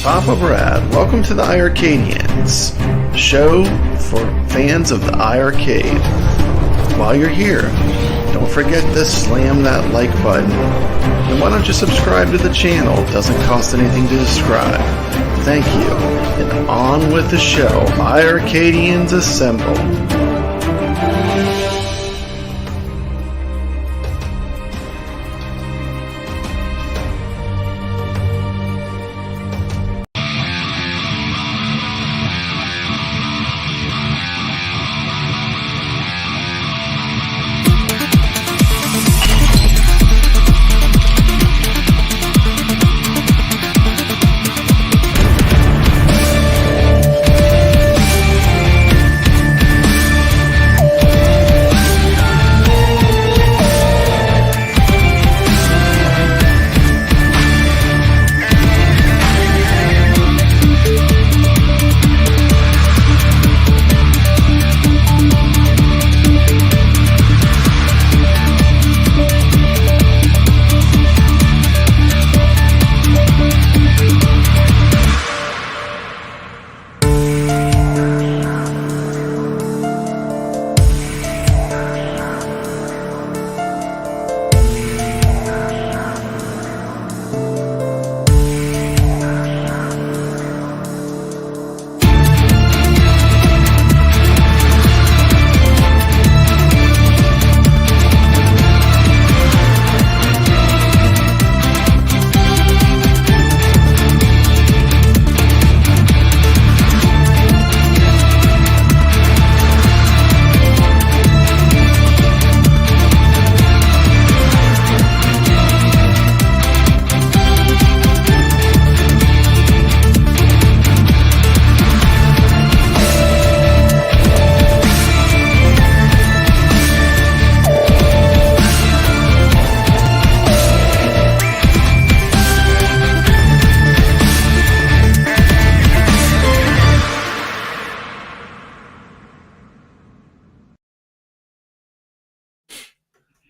Papa Brad. Welcome to the iiRcadians, the show for fans of the iiRcade. While you're here, don't forget to slam that like button. And why don't you subscribe to the channel? It doesn't cost anything to subscribe. Thank you. And on with the show. iiRcadians assemble.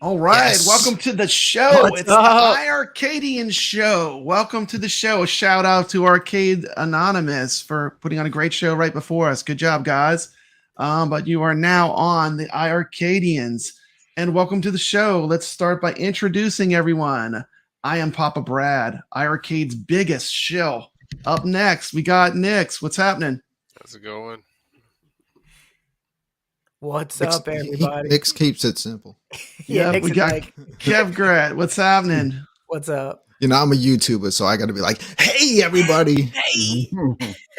All right, Yes. welcome to the show. What's It's up? the iiRcadians show. Welcome to the show. A shout out to Arcade Anonymous for putting on a great show right before us. Good job, guys. But you are now on the iiRcadians, and welcome to the show. Let's start by introducing everyone. I am Papa Brad, iiRcade's biggest shill. Up next, we got Nix. What's happening? How's it going? What's up, everybody? Nix keeps it simple. Yeah, Nick's we got like, Kev Gret. What's happening? what's up? You know, I'm a YouTuber, so I got to be like, "Hey, everybody!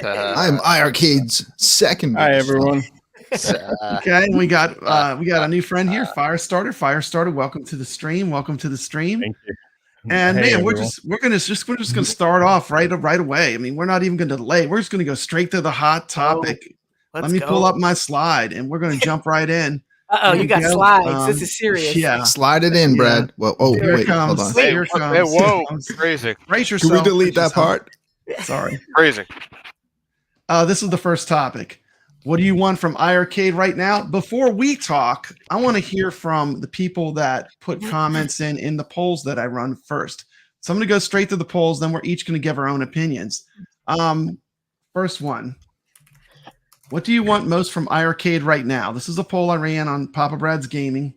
I'm iiRcade's second." Hi, everyone. Okay, and we got a new friend here, Firestarter. Firestarter, welcome to the stream. Welcome to the stream. Thank you. And Hey, man, we're everyone. just gonna start off right away. I mean, we're not even gonna delay. We're just gonna go straight to the hot topic. Let's Let me go. pull up my slide, and we're gonna jump right in. Uh-oh, Here you we got go. slides. This is serious. Yeah. Slide it in, Yeah. Brad. Well, oh Here it wait, hold comes. on. Here it comes. Hey, whoa, Here it comes. crazy, Brace Can yourself. we delete brace that yourself. part? Sorry. crazy. This is the first topic. What do you want from iiRcade right now? Before we talk, I want to hear from the people that put comments in the polls that I run first. So I'm going to go straight to the polls, then we're each going to give our own opinions. First one. What do you want most from iiRcade right now? This is a poll I ran on Papa Brad's Gaming.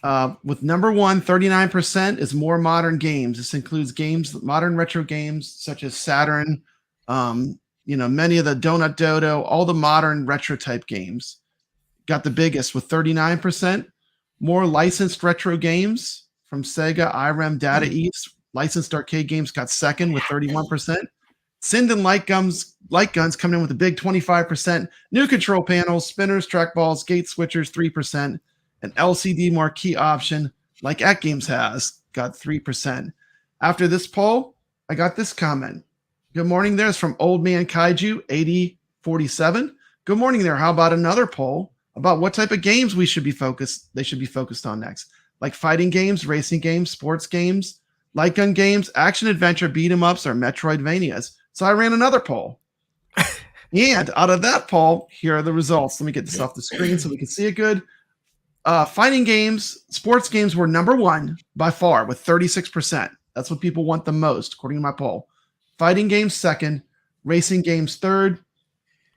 With number one, 39% is more modern games. This includes games, modern retro games such as Saturn, many of the Donut Dodo, all the modern retro type games. Got the biggest with 39%. More licensed retro games from Sega, IREM, Data East. Licensed arcade games got second with 31%. Sinden light guns coming in with a big 25%. New control panels, spinners, trackballs, gate switchers, 3%. An LCD marquee option like At Games has got 3%. After this poll, I got this comment. Good morning there. It's from Old Man Kaiju 8047. Good morning there. How about another poll about what type of games they should be focused on next? Like fighting games, racing games, sports games, light gun games, action adventure, beat 'em ups, or Metroidvanias. So I ran another poll. And out of that poll, here are the results. Let me get this off the screen so we can see it good. Fighting games, sports games were number one by far with 36%. That's what people want the most, according to my poll. Fighting games second, racing games third,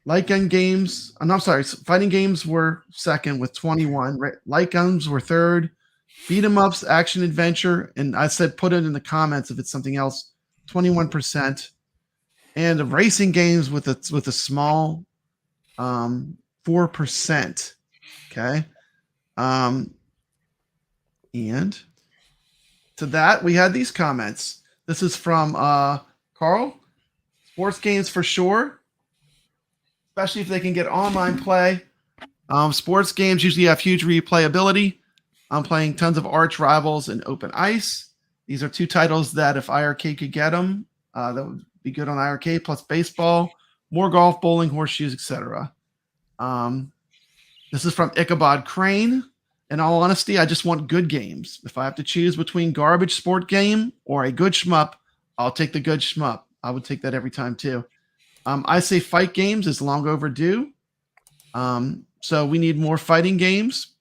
light gun games. Fighting games were second with 21. Light guns were third. Beat 'em ups, action adventure, and I said put it in the comments if it's something else. 21%, and the racing games with a small 4%. Okay, and to that we had these comments. This is from Carl. Sports games for sure, especially if they can get online play. Sports games usually have huge replayability. I'm playing tons of arch rivals and open ice. These are two titles that if iiRcade could get them, that would be good on iiRcade, plus baseball, more golf, bowling, horseshoes, etc. This is from Ichabod Crane. In all honesty, I just want good games. If I have to choose between garbage sport game or a good shmup, I'll take the good shmup. I would take that every time too. I say fight games is long overdue. So we need more fighting games.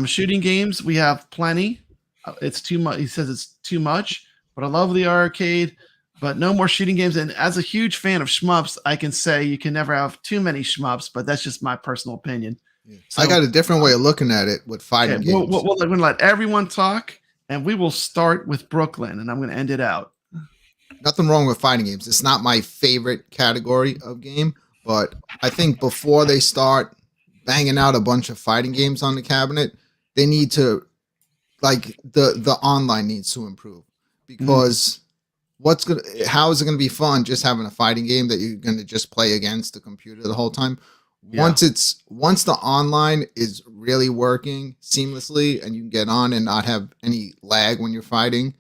Shooting games, we have plenty. It's too much. He says it's too much, but I love the arcade, but no more shooting games. And as a huge fan of shmups, I can say you can never have too many shmups, but that's just my personal opinion. Yeah. So, I got a different way of looking at it with fighting games. We're going to let everyone talk, and we will start with Brooklyn, and I'm going to end it out. Nothing wrong with fighting games. It's not my favorite category of game, but I think before they start banging out a bunch of fighting games on the cabinet, they need to, like, the online needs to improve, because how is it gonna be fun just having a fighting game that you're gonna just play against the computer the whole time? Yeah. Once the online is really working seamlessly and you can get on and not have any lag when you're fighting,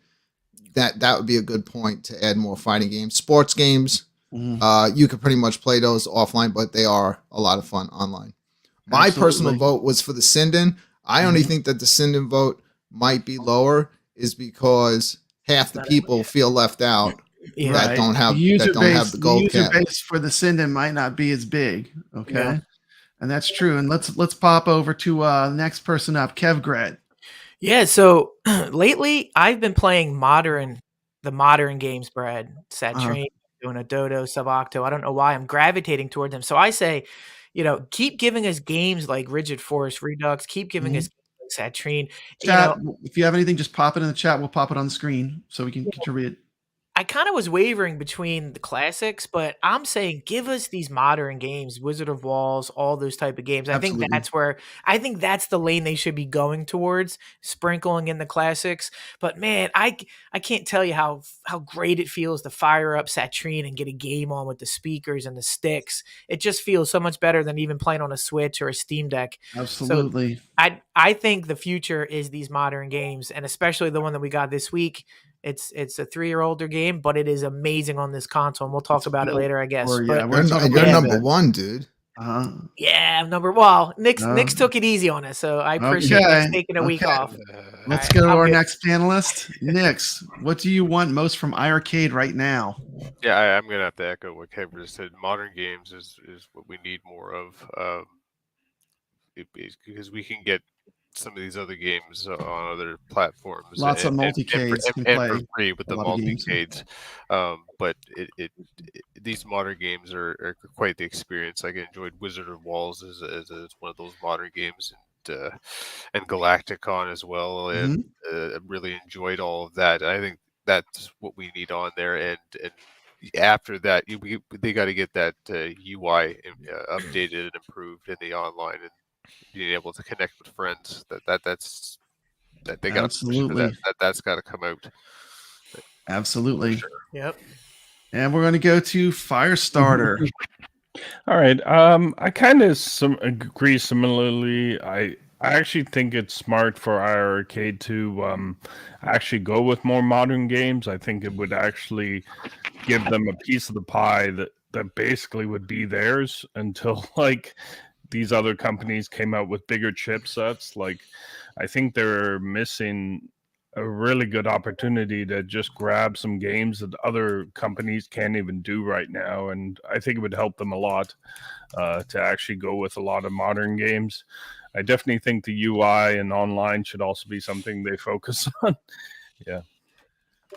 that would be a good point to add more fighting games. Sports games, you could pretty much play those offline, but they are a lot of fun online. My personal vote was for the Sinden. I only think that the Sinden vote might be lower is because half the people feel left out that don't have the gold cap. The user base for the Sinden might not be as big. Okay. And that's true. And let's pop over to next person up, Kev Gret. Yeah, so lately I've been playing the modern games, Brad. Uh-huh. Saturn, doing a Dodo, Subocto. I don't know why I'm gravitating toward them. So I say, keep giving us games like Rigid Force Redux, keep giving Mhm. us games like Saturn. Chat, if you have anything, just pop it in the chat. We'll pop it on the screen so we can contribute. I kind of was wavering between the classics, but I'm saying give us these modern games, Wizard of Walls, all those type of games. Absolutely. I think that's the lane they should be going towards, sprinkling in the classics. But man, I can't tell you how great it feels to fire up Saturn and get a game on with the speakers and the sticks. It just feels so much better than even playing on a Switch or a Steam Deck. So Absolutely. I think the future is these modern games, and especially the one that we got this week. It's a 3 year older game, but it is amazing on this console, and we'll talk It's about it built later, I guess. for, yeah, But we're gonna talk about You're it in a number bit. one, dude. Uh-huh. yeah, well, Nick's Uh, Nick's took it easy on us, so I appreciate Okay. Nick's taking a week Okay. off. Let's Alright, go to I'm our good. next panelist. Nix, what do you want most from iiRcade right now? Yeah, I'm gonna have to echo what Kevin just said. Modern games is what we need more of, because we can get some of these other games on other platforms Lots of and multi-cades can and for play free with a the lot of games. multi-cades. But these modern games are quite the experience. Like I enjoyed Wizard of Walls as one of those modern games, and Galacticon as well, and really enjoyed all of that. I think that's what we need on there, and after that, they got to get that UI updated and improved in the online, and being able to connect with friends. That they got to push for that. Absolutely. That's got to come out. Absolutely. Sure. Yep. And we're going to go to Firestarter. All right. I kind of agree similarly. I actually think it's smart for iiRcade to actually go with more modern games. I think it would actually give them a piece of the pie that basically would be theirs until like these other companies came out with bigger chipsets. Like I think they're missing a really good opportunity to just grab some games that other companies can't even do right now, and I think it would help them a lot to actually go with a lot of modern games. I definitely think the UI and online should also be something they focus on. Yeah.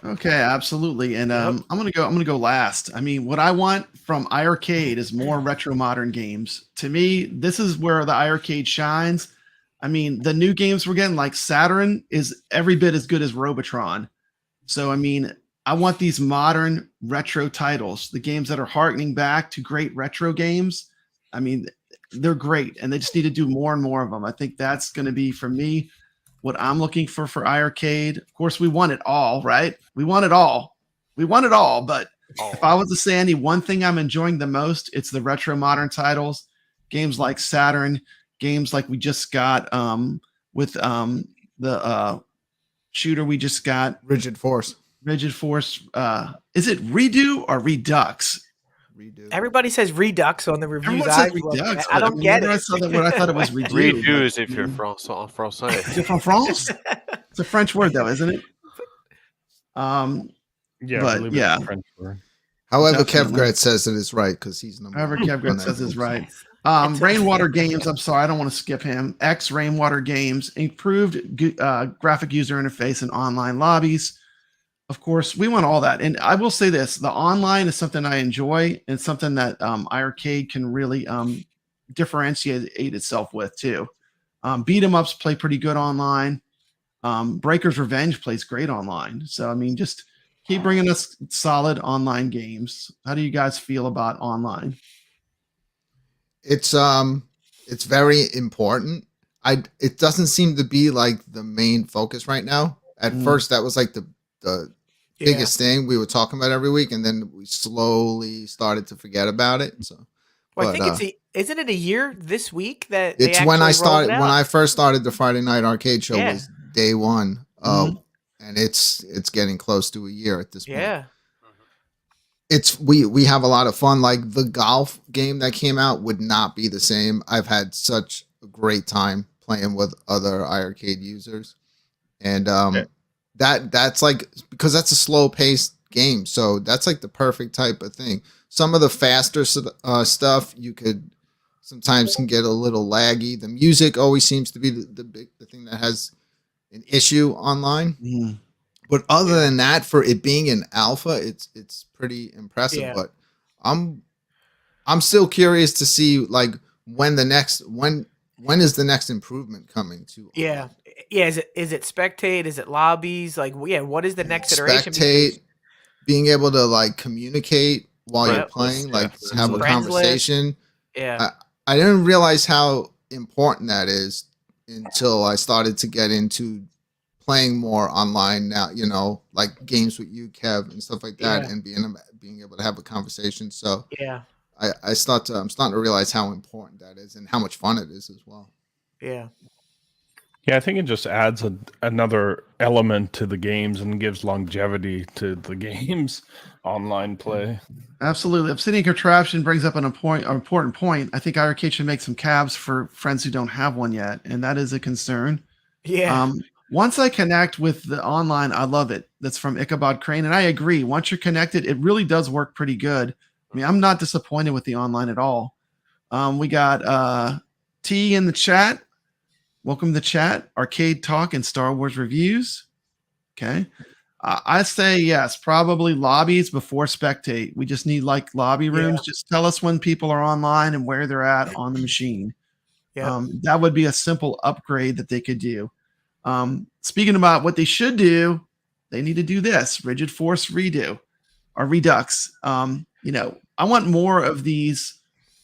Okay, absolutely. And I'm gonna go last. I mean, what I want from iiRcade is more retro modern games. To me, this is where the iiRcade shines. I mean, the new games we're getting, like Saturn, is every bit as good as Robotron. So, I mean, I want these modern retro titles, the games that are harkening back to great retro games. I mean, they're great, and they just need to do more and more of them. I think that's going to be, for me, what I'm looking for iiRcade. Of course, we want it all, right? We want it all. We want it all. But if I was to say any one thing I'm enjoying the most, it's the retro modern titles, games like Saturn, games like we just got with the shooter we just got, Rigid Force. Rigid Force. Is it Redo or Redux? Redo. Everybody says Redux on the reviews. Everyone says Redux. I don't get it. I saw that word, I thought it was Redo. Redo is if you're Francais. Is it from France? It's a French word, though, isn't it? Yeah, But, I believe yeah. it's a French word. However, Definitely. Kevgrat says it is right because he's number However, one. Kevgrat says is right. Rainwater Games. I'm sorry, I don't want to skip him. X Rainwater Games improved graphic user interface and online lobbies. Of course, we want all that. And I will say this: the online is something I enjoy and something that iiRcade can really differentiate itself with too. Beat 'em ups play pretty good online. Breaker's Revenge plays great online. So I mean, just keep bringing us solid online games. How do you guys feel about online? It's very important. It doesn't seem to be like the main focus right now. At first, that was like the biggest thing we were talking about every week, and then we slowly started to forget about it. So, Well, I think isn't it a year this week that it's they when I actually rolled started it when out? I first started the Friday Night Arcade Show was day one. And it's getting close to a year at this point. Yeah. It's we have a lot of fun. Like the golf game that came out would not be the same. I've had such a great time playing with other iiRcade users, and that's like, because that's a slow paced game, so that's like the perfect type of thing. Some of the faster stuff you could sometimes can get a little laggy. The music always seems to be the thing that has an issue online. Mhm. But other than that, for it being an alpha, it's pretty impressive. Yeah. But I'm still curious to see like when is the next improvement coming to Yeah. Yeah. Is it spectate? Is it lobbies? Like, yeah, what is the next iteration? spectate, being able to like communicate while you're Yep. playing, Yeah, like have a friends list. conversation. Yeah. I didn't realize how important that is until I started to get into playing more online now, you know, like games with you, Kev, and stuff like that, Yeah. and being able to have a conversation. So Yeah. I'm starting to realize how important that is and how much fun it is as well. Yeah. Yeah, I think it just adds another element to the games and gives longevity to the games online play. Absolutely. Obsidian Contraption brings up an important point. I think iiRcade should make some cabs for friends who don't have one yet, and that is a concern. Yeah. Once I connect with the online, I love it. That's from Ichabod Crane, and I agree. Once you're connected, it really does work pretty good. I mean, I'm not disappointed with the online at all. We got T in the chat. Welcome to the chat. Arcade talk and Star Wars reviews. Okay. I say yes, probably lobbies before spectate. We just need like lobby rooms. Yeah. Just tell us when people are online and where they're at on the machine. Yeah. That would be a simple upgrade that they could do. Speaking about what they should do, they need to do this Rigid Force redo or Redux. You know, I want more of these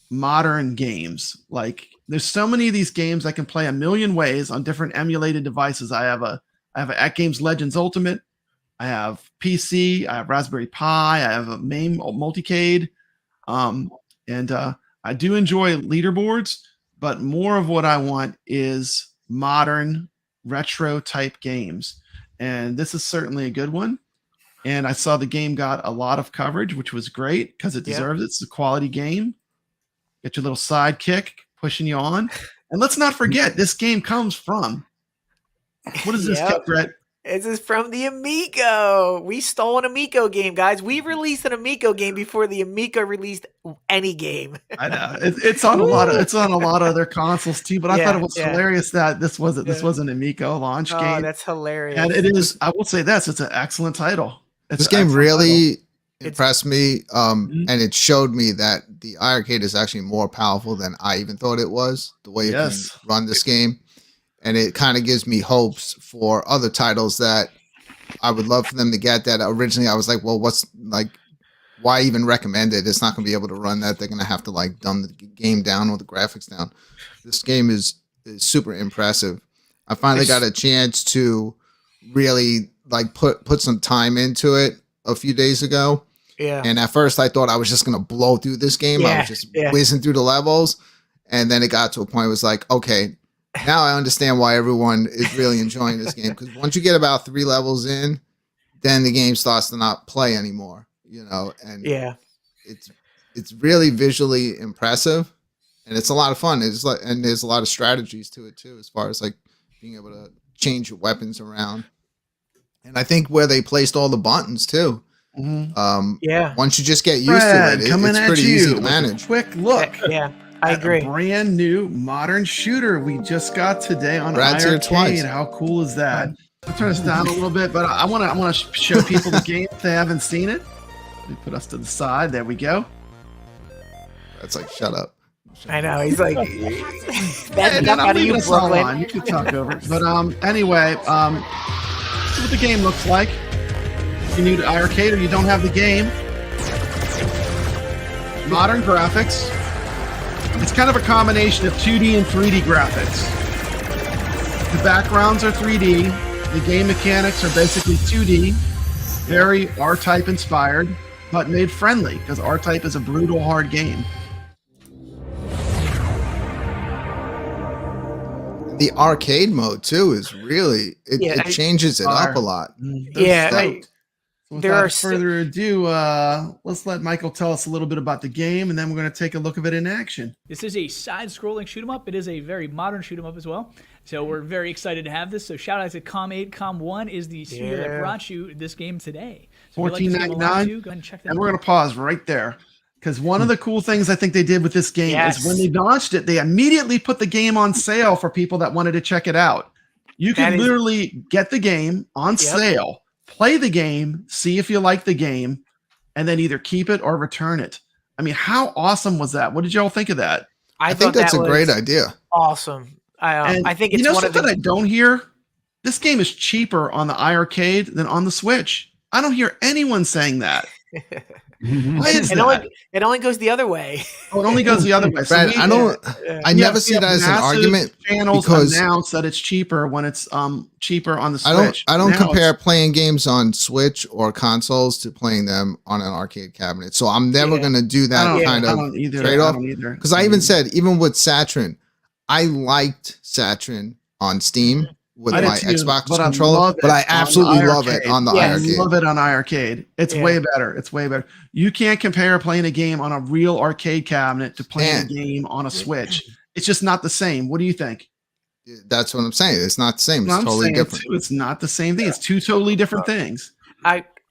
modern games. Like there's so many of these games I can play a million ways on different emulated devices. I have a At Games Legends Ultimate. I have PC. I have Raspberry Pi. I have a MAME multicade. And I do enjoy leaderboards, but more of what I want is modern retro type games. And this is certainly a good one. And I saw the game got a lot of coverage, which was great because it deserves it. It's a quality game. Get your little sidekick pushing you on. And let's not forget, this game comes from, what is this, Brett? This is from the Amico. We stole an Amico game, guys. We released an Amico game before the Amico released any game. I know it's on a lot of other consoles too. But I thought it was hilarious that this was an Amico launch game. Oh, that's hilarious! And it is. I will say this: it's an excellent title. This game really impressed me, and it showed me that the iiRcade is actually more powerful than I even thought it was. The way it can run this game. And it kind of gives me hopes for other titles that I would love for them to get. That originally I was like, well, why even recommend it? It's not going to be able to run that. They're going to have to like dumb the game down or the graphics down. This game is super impressive. I finally got a chance to really like put some time into it a few days ago. Yeah. And at first I thought I was just going to blow through this game. I was just whizzing through the levels. And then it got to a point where it was like, okay, now I understand why everyone is really enjoying this game, because once you get about 3 levels in, then the game starts to not play anymore, you know, and it's really visually impressive and it's a lot of fun. It's like, and there's a lot of strategies to it too, as far as like being able to change your weapons around. And I think where they placed all the buttons too. Once you just get used to it, it's pretty easy to manage. Quick look. I agree. A brand new modern shooter we just got today on Brad's here twice. iiRcade. How cool is that? I'll turn this down a little bit, but I want to show people the game if they haven't seen it. Let me put us to the side. There we go. That's like, shut up. I know. He's like, that's enough out of you, Brooklyn. You can talk over it. But anyway, this is what the game looks like. If you're new to iiRcade or you don't have the game, modern graphics. It's kind of a combination of 2D and 3D graphics. The backgrounds are 3D. The game mechanics are basically 2D. Very R-Type inspired, but made friendly, because R-Type is a brutal, hard game. The arcade mode, too, is really... It changes it up a lot. Without further ado, let's let Michael tell us a little bit about the game, and then we're going to take a look at it in action. This is a side-scrolling shoot-'em-up. It is a very modern shoot-'em-up as well. So we're very excited to have this. So shout out to Com8. Com1 is the studio that brought you this game today. So $14.99. Go ahead and check that out. And we're going to pause right there, because one of the cool things I think they did with this game is when they launched it, they immediately put the game on sale for people that wanted to check it out. You can literally get the game on sale, play the game, see if you like the game, and then either keep it or return it. I mean, how awesome was that? What did y'all think of that? I think that's a great idea. Awesome. I think it's one of something I don't hear. This game is cheaper on the iiRcade than on the Switch. I don't hear anyone saying that. Why is that? It only goes the other way. Oh, it only goes the other way. So Brad, I never see that as an argument because announce that it's cheaper when it's cheaper on the Switch. I don't compare playing games on Switch or consoles to playing them on an arcade cabinet. So I'm never going to do that kind of trade-off. Because I even said, even with Saturn, I liked Saturn on Steam with my Xbox controller, but I absolutely love it on the iiRcade. I love it on iiRcade. It's way better. It's way better. You can't compare playing a game on a real arcade cabinet to playing a game on a Switch. It's just not the same. What do you think? That's what I'm saying. It's not the same. It's totally different. It's not the same thing. It's two totally different things.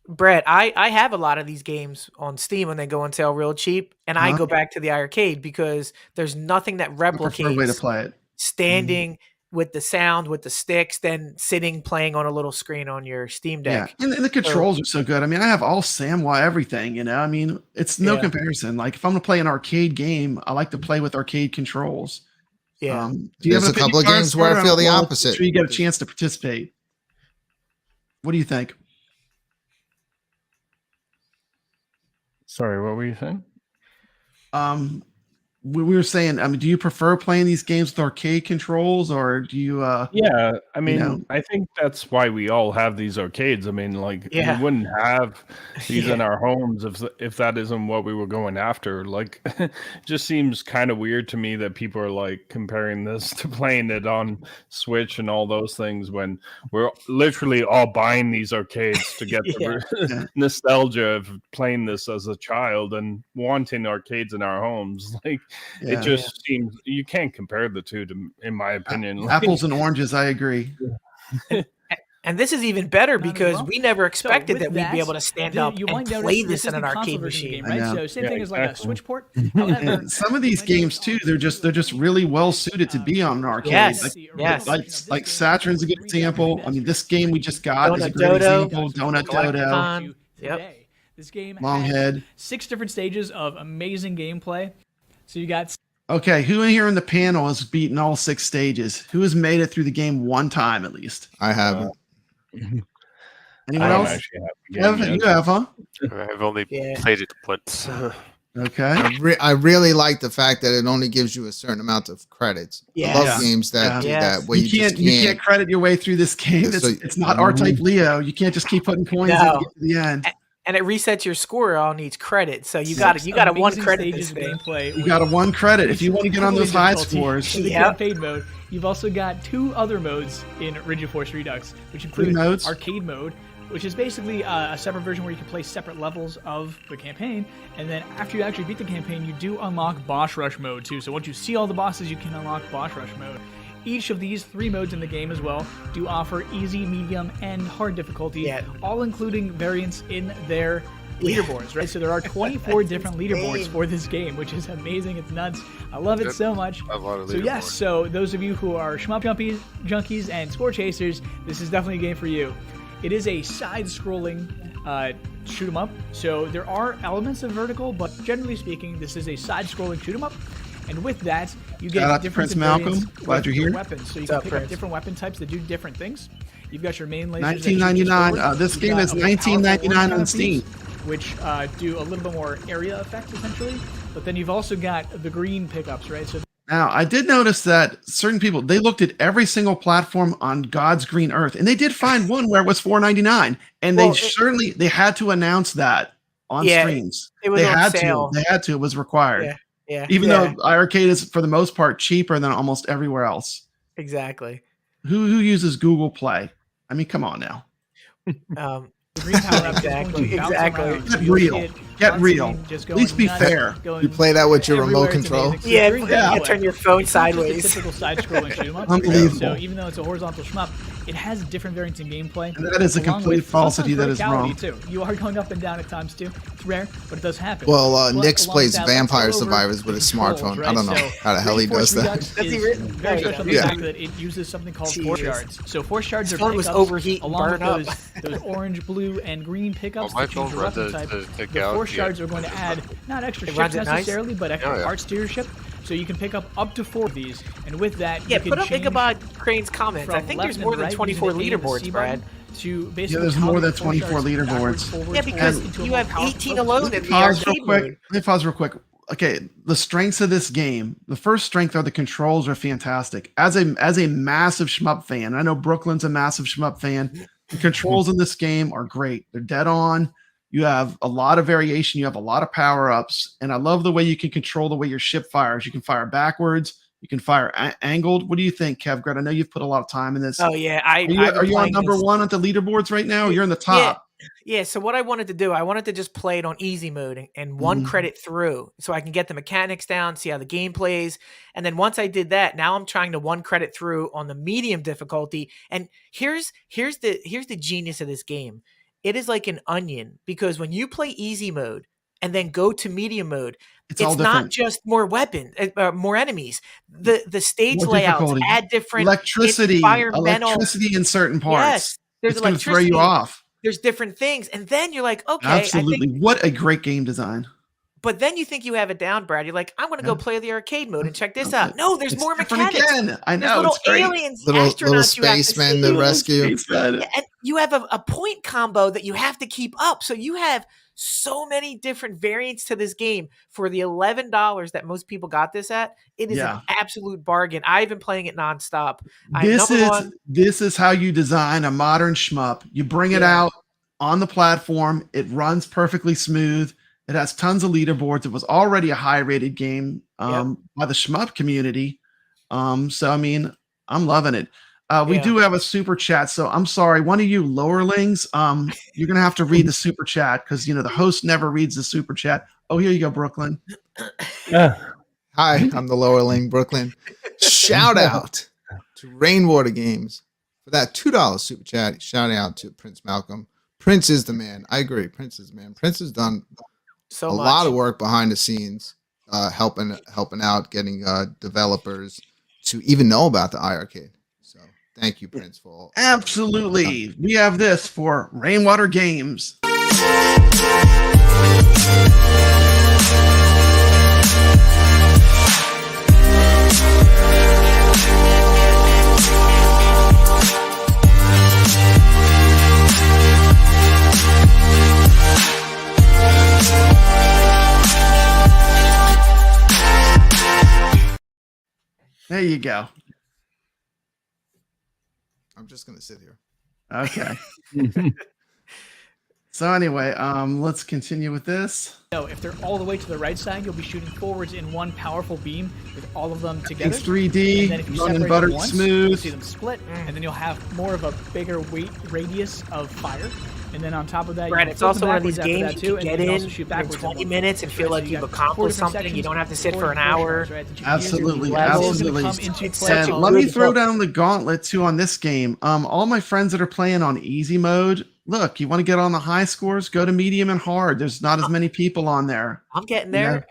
Brett, I have a lot of these games on Steam when they go on sale real cheap, and I go back to the iiRcade because there's nothing that replicates way to play it. Standing with the sound, with the sticks, then sitting playing on a little screen on your Steam Deck. Yeah, and the controls are so good. I mean, I have all SAMWA everything, you know? I mean, it's no comparison. Like, if I'm going to play an arcade game, I like to play with arcade controls. Yeah. There's a couple of games where I feel the opposite. Sure you get a chance to participate. What do you think? Sorry, what were you saying? We were saying, I mean, do you prefer playing these games with arcade controls, or do you? Yeah, I mean, I think that's why we all have these arcades. I mean, like, we wouldn't have these in our homes if that isn't what we were going after. Like, it just seems kind of weird to me that people are like comparing this to playing it on Switch and all those things when we're literally all buying these arcades to get the nostalgia of playing this as a child and wanting arcades in our homes. Like, it just seems you can't compare the two, in my opinion. Apples and oranges, I agree. And this is even better because we never expected that we'd be able to stand up and play this in an arcade machine. Right? So same thing as like a Switch port. And some of these games too, they're just really well suited to be on an arcade. Like Saturn's a good example. I mean, this game we just got is a great example. Donut Dodo. Yep. This game Longhead. 6 different stages of amazing gameplay. So you got. Okay, who in here in the panel has beaten all 6 stages? Who has made it through the game one time at least? I haven't. Anyone else? You have, huh? I've only played it once. Okay. I really like the fact that it only gives you a certain amount of credits. I love games that do that. Where you can't credit your way through this game. It's not R-Type Leo. You can't just keep putting coins in to get to the end. And it resets your score. It all needs credit, so you got a 1 credit. You got a 1 credit if you want to get on those high scores. The campaign mode. You've also got 2 other modes in Rigid Force Redux, which include arcade mode, which is basically a separate version where you can play separate levels of the campaign. And then after you actually beat the campaign, you do unlock Boss Rush mode too. So once you see all the bosses, you can unlock Boss Rush mode. Each of these 3 modes in the game as well do offer easy, medium, and hard difficulty, all including variants in their leaderboards, right? So there are 24 different leaderboards for this game, which is amazing. It's nuts. I love it so much. A lot of so yes, so those of you who are shmup junkies and score chasers, this is definitely a game for you. It is a side-scrolling shoot 'em up. So there are elements of vertical, but generally speaking, this is a side-scrolling shoot 'em up. And with that, you get different Prince Malcolm. Glad you're here. Weapons. So you can pick up different weapon types that do different things. You've got your main lasers. $19.99. This game is $19.99 on Steam, which do a little bit more area effect essentially. But then you've also got the green pickups, right? So now I did notice that certain people, they looked at every single platform on God's green earth, and they did find one where it was $4.99, and they had to announce that on streams. It was on sale. They had to. It was required. Yeah. Yeah. Even though iiRcade is for the most part cheaper than almost everywhere else. Exactly. Who uses Google Play? I mean, come on now. The green power up exactly. Get real. At least be fair. You play that with your remote control. You turn your phone sideways. It's a typical side-scrolling shoot 'em up. Unbelievable. So even though it's a horizontal shmup, it has different variants in gameplay. And that is a along complete with falsity. That sometimes is wrong. verticality, too. You are going up and down at times too. It's rare, but it does happen. Well, But Nix along plays with that, Vampire let's go over Survivors with the a controls, smartphone. right? I don't know So, how the hell he Force does that. Redux Does he is really? very special in the Yeah. fact that it uses something called Jeez. force shards. So force shards are His phone was pickups overheat and along with burn up. those orange, blue, and green pickups my to change phone your runs weapon type. the The Galaxy force shards are going to add not extra It ships runs it nice? necessarily, but extra Yeah. parts to your ship. So you can pick up to 4 of these, and with that, Yeah, you can put up change Ichabod Crane's comments. I from think left there's and more than right 24 using the A and the leaderboards, C Brad. button to basically there's more toggle than the force 24 shards leaderboards. backwards, forwards, Yeah, because forwards into a you more have powerful 18 focus. alone Let me in the pause real arcade quick. mode. Let me pause real quick. Okay, the strengths of this game. The first strength are the controls are fantastic. As a massive shmup fan, I know Brooklyn's a massive shmup fan. The controls in this game are great. They're dead on. You have a lot of variation. You have a lot of power ups, and I love the way you can control the way your ship fires. You can fire backwards. You can fire angled. What do you think, Kev? Greta? I know you've put a lot of time in this. Oh yeah, Are you on number one at the leaderboards right now? You're in the top. Yeah, so what I wanted to do, I wanted to just play it on easy mode and one credit through so I can get the mechanics down, see how the game plays. And then once I did that, now I'm trying to one credit through on the medium difficulty. And here's the genius of this game. It is like an onion because when you play easy mode and then go to medium mode, It's all it's not different. just more weapons, more enemies. The stage More layouts difficulty. add different Electricity in certain parts. Yes, there's It's going to throw electricity. you off. There's different things, and then you're like, okay, Absolutely. What a great game design. but then you think you have it down, Brad. You're like, I'm going to go play the arcade mode and check this out. No, there's It's more different mechanics. again. I There's know. little It's great. aliens, Little astronauts you have to spacemen see. to rescue. Yeah, and you have a point combo that you have to keep up. So you have so many different variants to this game for the $11 that most people got this at. It is an absolute bargain. I've been playing it nonstop. This is how you design a modern shmup. You bring it out on the platform. It runs perfectly smooth. It has tons of leaderboards. It was already a high-rated game by the shmup community. So I mean, I'm loving it. We do have a super chat, so I'm sorry. One of you lowerlings, you're gonna have to read the super chat because the host never reads the super chat. Oh, here you go, Brooklyn. Hi, I'm the lowerling, Brooklyn. Shout out to Rainwater Games for that $2 super chat. Shout out to Prince Malcolm. Prince is the man. I agree. Prince is the man. Prince has done a lot of work behind the scenes, helping out, getting developers to even know about the iiRcade. So thank you, Prince, for all. Absolutely. We have this for Rainwater Games. There you go. I'm just gonna sit here. Okay. So anyway, let's continue with this. So if they're all the way to the right side, you'll be shooting forwards in one powerful beam with all of them together. It's 3D, and then if you running separate buttered them once, smooth. you'll see them split, and then you'll have more of a bigger weight radius of fire. And then on top of that, Brad, you it's flip also them one of these backwards after games that you too, can and get you in also shoot in backwards 20 one. minutes and feel Right, like so you've got 4 accomplished different something. You sections, don't have to sit 4 for an different hour. portions, right, that you can use. Absolutely, levels. absolutely. Come into play Such a And let me good throw book. down the gauntlet too on this game. All my friends that are playing on easy mode, look, you want to get on the high scores, go to medium and hard. There's not as many people on there. I'm getting You know,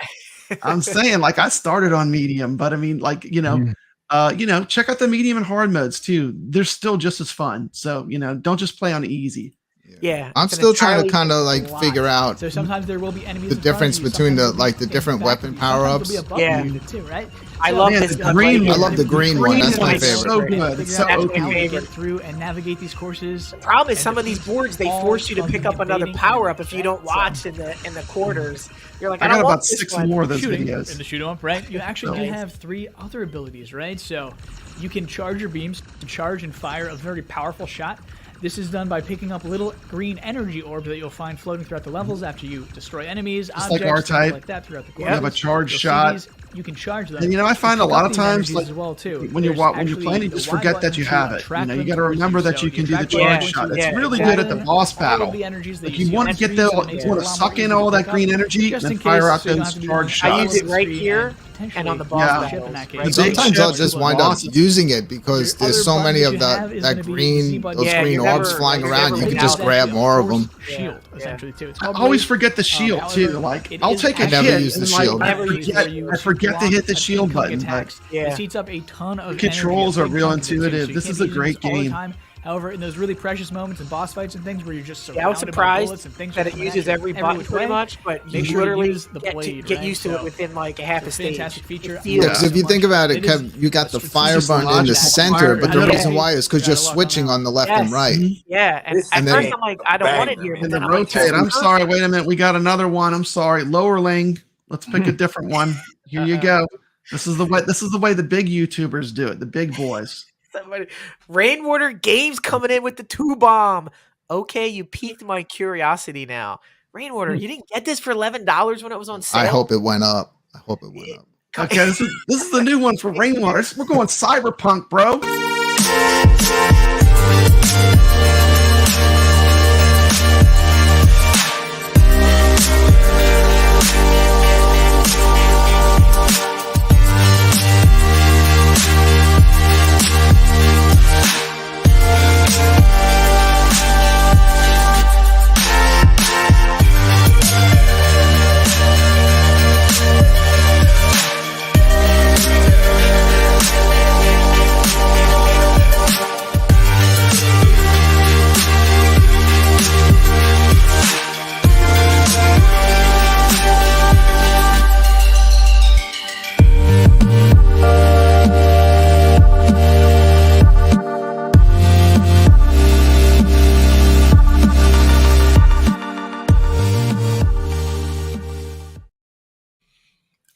there. I'm saying, like, I started on medium, but I mean, like, check out the medium and hard modes too. They're still just as fun. So, don't just play on easy. Yeah, I'm it's an still trying to entirely kind of different like figure out So sometimes there will be enemies the in front of difference you, between sometimes the there'll be the in different back of weapon you, sometimes power-ups. there'll be above Yeah. you too, right? I So love Yeah, this. the green I one. love the green one. That's my is favorite. so good. Figure So out That's OP. my how to favorite. get through and navigate these courses. The problem is and some of these defeat boards they all force you to of pick the up another invading power up enemies, if you don't right? watch in the quarters. You're like, I I got don't about want this 6 one. more of those Shooting videos. in the shoot 'em up, right? You actually do Nice. have 3 other abilities, right? So you can charge your beams to charge and fire a very powerful shot. This is done by picking up little green energy orbs that you'll find floating throughout the levels after you destroy enemies, Just like objects, things R-Type. like that throughout the You have a courses. charge You'll see shot. these, you can charge them. And I find a pick lot up of these times, energies like, as well too. when you're There's playing, you actually just the Y forget that you button have to it. attract You them got to towards remember that So you can do the attract them charge towards shot. you. It's Yeah, really exactly. good at the boss All battle. of the energies that Like, you you see want on to get screen, so it the, makes you it want a to lot suck more in easy all to that pick green up, energy just and in then fire case, out so you don't those have to do charge the I shots. use it right here. potentially And on the boss ship in that case. And Big sometimes I'll ships just with wind up bosses. using it because Your there's other so button many that of you have is gonna be the Z those button. Yeah, green you're orbs never- flying you're around. never You can without just that. grab more of them. Force Shield, essentially, too. It's I called always Blade. forget the shield However, too. Like it I'll is take a I never hit use the and like shield. I Never use forget, the shield. I forget to hit the shield button. But Attacks. Yeah. It eats up a ton of controls energy, are real big chunk of it, too, intuitive. so you This can't is a be using great all the game. time. However, in those really precious moments in boss fights and things where you're just surrounded Yeah, I was by surprised bullets and things that are it coming at uses you every every button which pretty way, much, but make you sure you literally use the blade, get right? used to So it within like a half a it's a stage. fantastic feature. It feels Yeah, because if you think about it, It is Kev, you got the a fire strategic button in the logic. center, but the Yeah. reason why is because you're Gotta lock on switching that. on the left Yes. and right. Yeah, and And at then- first I'm like, I don't want it here, but And the then I'm like, rotate. I'm perfect. sorry. Wait a minute. We got another one. I'm sorry. Lowerling. Let's pick a different one. Here you go. This is the way. This is the way the big YouTubers do it. The big boys. Somebody, Rainwater Games coming in with the 2-bomb. Okay, you piqued my curiosity now. Rainwater, you didn't get this for $11 when it was on sale. I hope it went up. I hope it went up. Okay, this is the new one for Rainwater. We're going cyberpunk, bro.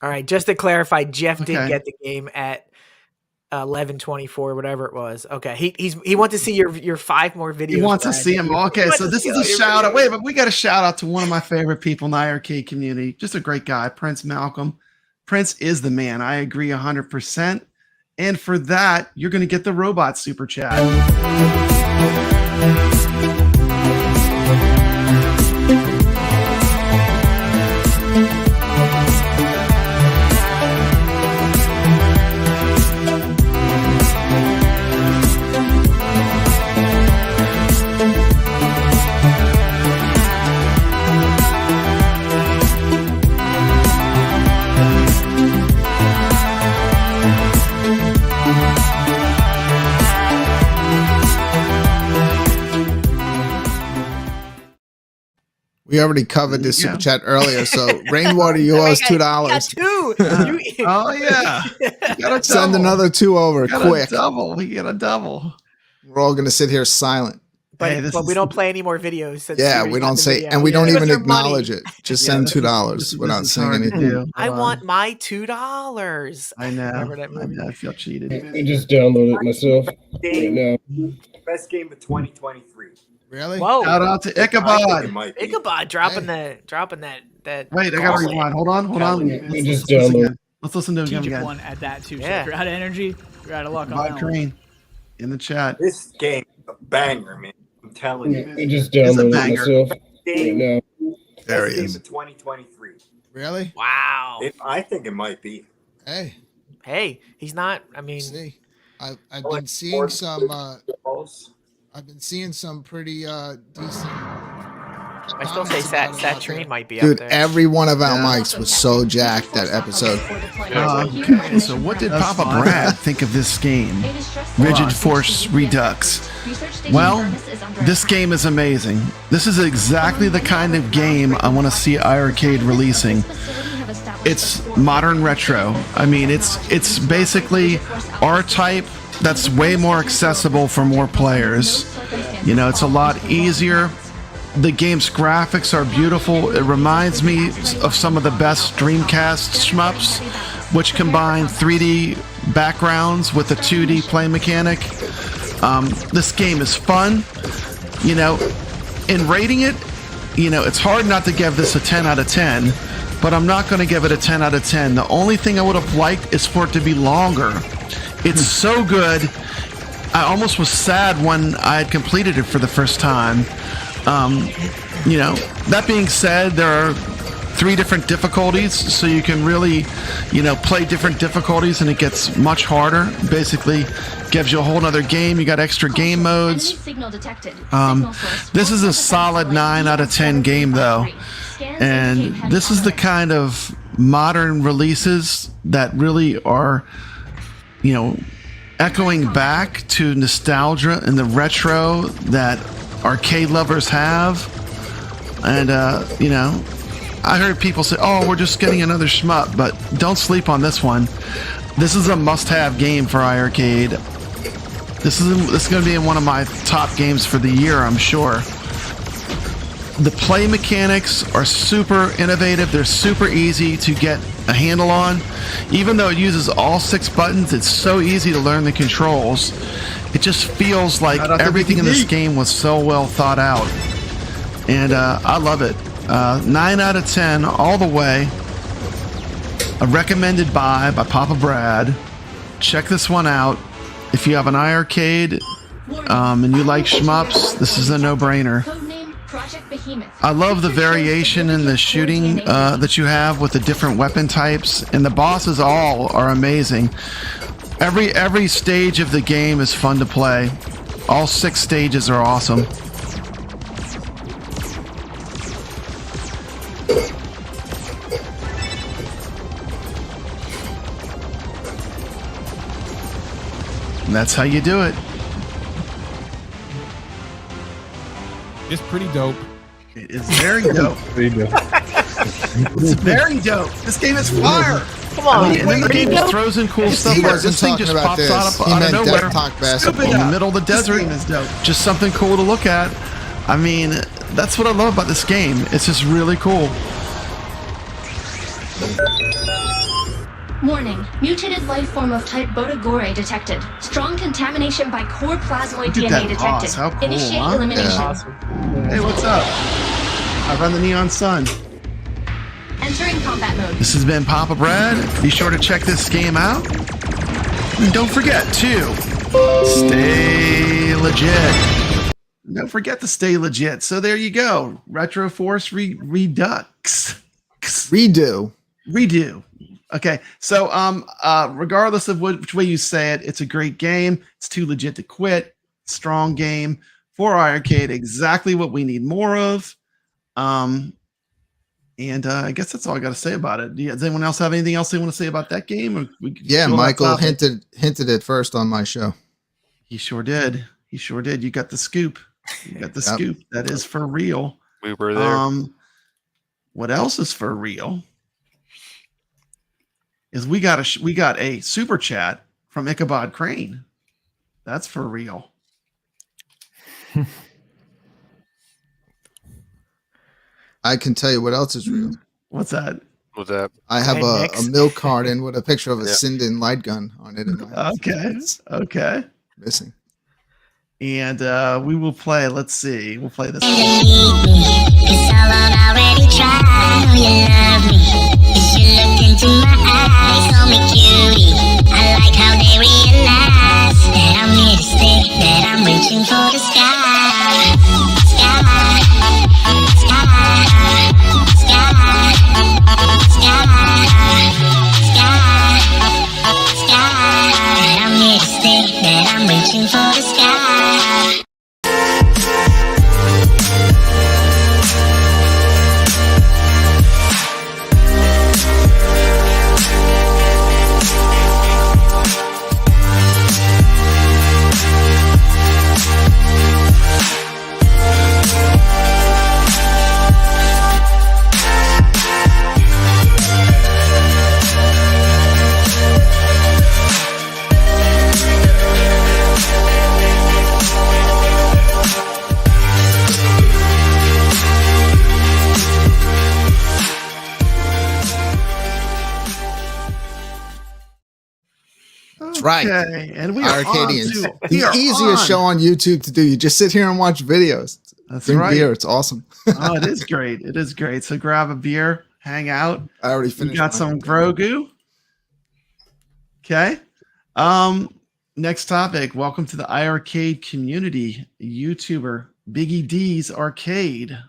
All right, just to clarify, Jeff did Okay. get the game at 11:24, whatever it was. Okay, he wants to see your 5 more videos. He wants to Brad. see him. Okay, wants so to this see is all a your shout out. videos. Wait, but we got a shout out to one of my favorite people in the iiRcade community. Just a great guy, Prince Malcolm. Prince is the man. I agree 100%. And for that, you're going to get the robot super chat. We already covered this super chat earlier, so Rainwater, you owe us I got $2. 2. Oh yeah, we got a Send double. another 2 over We got quick. a double. We get a double. We're all gonna sit here silent. But, Hey, this but we is- don't play any more videos. Since Yeah, already we got don't the say, video. and we don't Give us even your money. acknowledge it. Just Yeah, send this is- $2 without is saying hard to anything. do. I Hold on. want my $2. I know. Remember that I movie? know. I feel cheated. I just downloaded it myself right now. Best game of 2023. Really? Shout Whoa, out to I think it Ichabod. might be. Ichabod dropping that. Wait, I gotta rewind. Hold on. I Let's just listen downloaded. again. Let's listen to it Strategic again. one at that too. So Yeah. if you're out of energy, you're out of luck on Bob that one. Green in the chat. This game is a banger, man. I'm telling you. I just It's a downloaded it banger. myself right Game, now. There best he game is. of 2023. Really? Wow. I think it might be. Hey, Hey, he's not. I mean, see, I've Like been seeing some. Balls. I've been seeing some pretty decent. I still say Saturine might be Dude, up there. every one of our Yeah. mics was so jacked that episode. Okay, so what did Papa Brad think of this game? Rigid Force Redux. Well, this game is amazing. This is exactly the kind of game I want to see iiRcade releasing. It's modern retro. I mean, it's basically R-Type that's way more accessible for more players. You know, it's a lot easier. The game's graphics are beautiful. It reminds me of some of the best Dreamcast shmups, which combine 3D backgrounds with a 2D play mechanic. This game is fun. You know, in rating it, you know, it's hard not to give this a 10 out of 10, but I'm not going to give it a 10 out of 10. The only thing I would have liked is for it to be longer. It's so good. I almost was sad when I had completed it for the first time. You know, that being said, there are 3 different difficulties, so you can really, play different difficulties, and it gets much harder. Basically, gives you a whole other game. You got extra game modes. This is a solid 9 out of 10 game, though, and this is the kind of modern releases that really are, echoing back to nostalgia and the retro that arcade lovers have. And I heard people say, "Oh, we're just getting another shmup," but don't sleep on this one. This is a must-have game for iiRcade. This is going to be in one of my top games for the year, I'm sure. The play mechanics are super innovative. They're super easy to get a handle on. Even though it uses all 6 buttons, it's so easy to learn the controls. It just feels like everything in this game was so well thought out. And I love it. 9 out of 10 all the way. A recommended buy by Papa Brad. Check this one out. If you have an iiRcade and you like shmups, this is a no-brainer. I love the variation in the shooting that you have with the different weapon types, and the bosses all are amazing. Every stage of the game is fun to play. All 6 stages are awesome. And that's how you do it. It's pretty dope. It is very dope. It's very dope. This game is fire. Come on. And then the game just throws in cool stuff. Like this thing just pops out of nowhere. Stupid in the middle of the desert. This game is dope. Just something cool to look at. I mean, that's what I love about this game. It's just really cool. Warning. Mutated life form of type Botagore detected. Strong contamination by core plasmoid DNA detected. How cool, Initiate huh? elimination. Yeah. Hey, what's up? I run the Neon Sun. Entering combat mode. This has been Papa Brad. Be sure to check this game out. And don't forget to stay legit. Don't forget to stay legit. So there you go. Retro Force Redux. Redo. Okay, so regardless of which way you say it, it's a great game. It's too legit to quit. Strong game for iiRcade. Exactly what we need more of. And I guess that's all I got to say about it. Does anyone else have anything else they want to say about that game? Or yeah, Michael hinted it first on my show. He sure did. You got the scoop. Scoop. That is for real. We were there. What else is for real? Is we got a super chat from Ichabod Crane. That's for real. I can tell you what else is real. What's that? I have a milk carton with a picture of a Sinden light gun on it. In my house. Okay. Missing. And we will play. Let's see. We'll play this. Into my eyes, call me cutie. I like how they realize that I'm here to stay, that I'm reaching for the sky. That I'm here to stay, that I'm reaching for the sky. Right. Okay. And we are iiRcadians. The easiest show on YouTube to do. You just sit here and watch videos. That's Drink right. beer. It's awesome. Oh, it is great. It is great. So grab a beer, hang out. I already finished. We got some Grogu. Okay. Next topic. Welcome to the iiRcade community. YouTuber BiggyD's Arcade.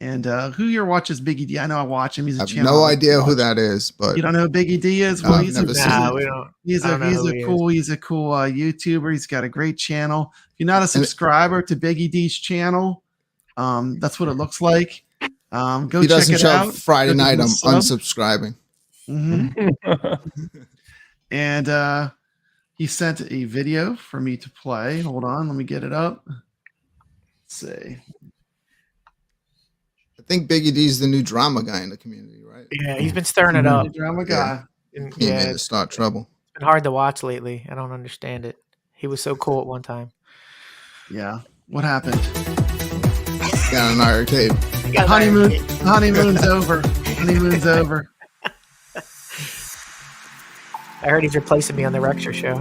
And who here watches BiggyD? I know I watch him. He's a I have channel. no idea who that is, but you don't know who BiggyD is? No, Well, I've never seen it. we don't. He's a cool YouTuber. He's got a great channel. If you're not a subscriber to BiggyD's channel, that's what it looks like. Go he check doesn't it show out. Friday night. I'm Sub. unsubscribing. And he sent a video for me to play. Hold on, let me get it up. Let's see. I think BiggyD is the new drama guy in the community, right? Yeah, he's been stirring it up. Drama guy. Came in to start trouble. It's been hard to watch lately. I don't understand it. He was so cool at one time. Yeah. What happened? Got an iiRcade. Honeymoon's over. Honeymoon's over. I heard he's replacing me on the Rexer show.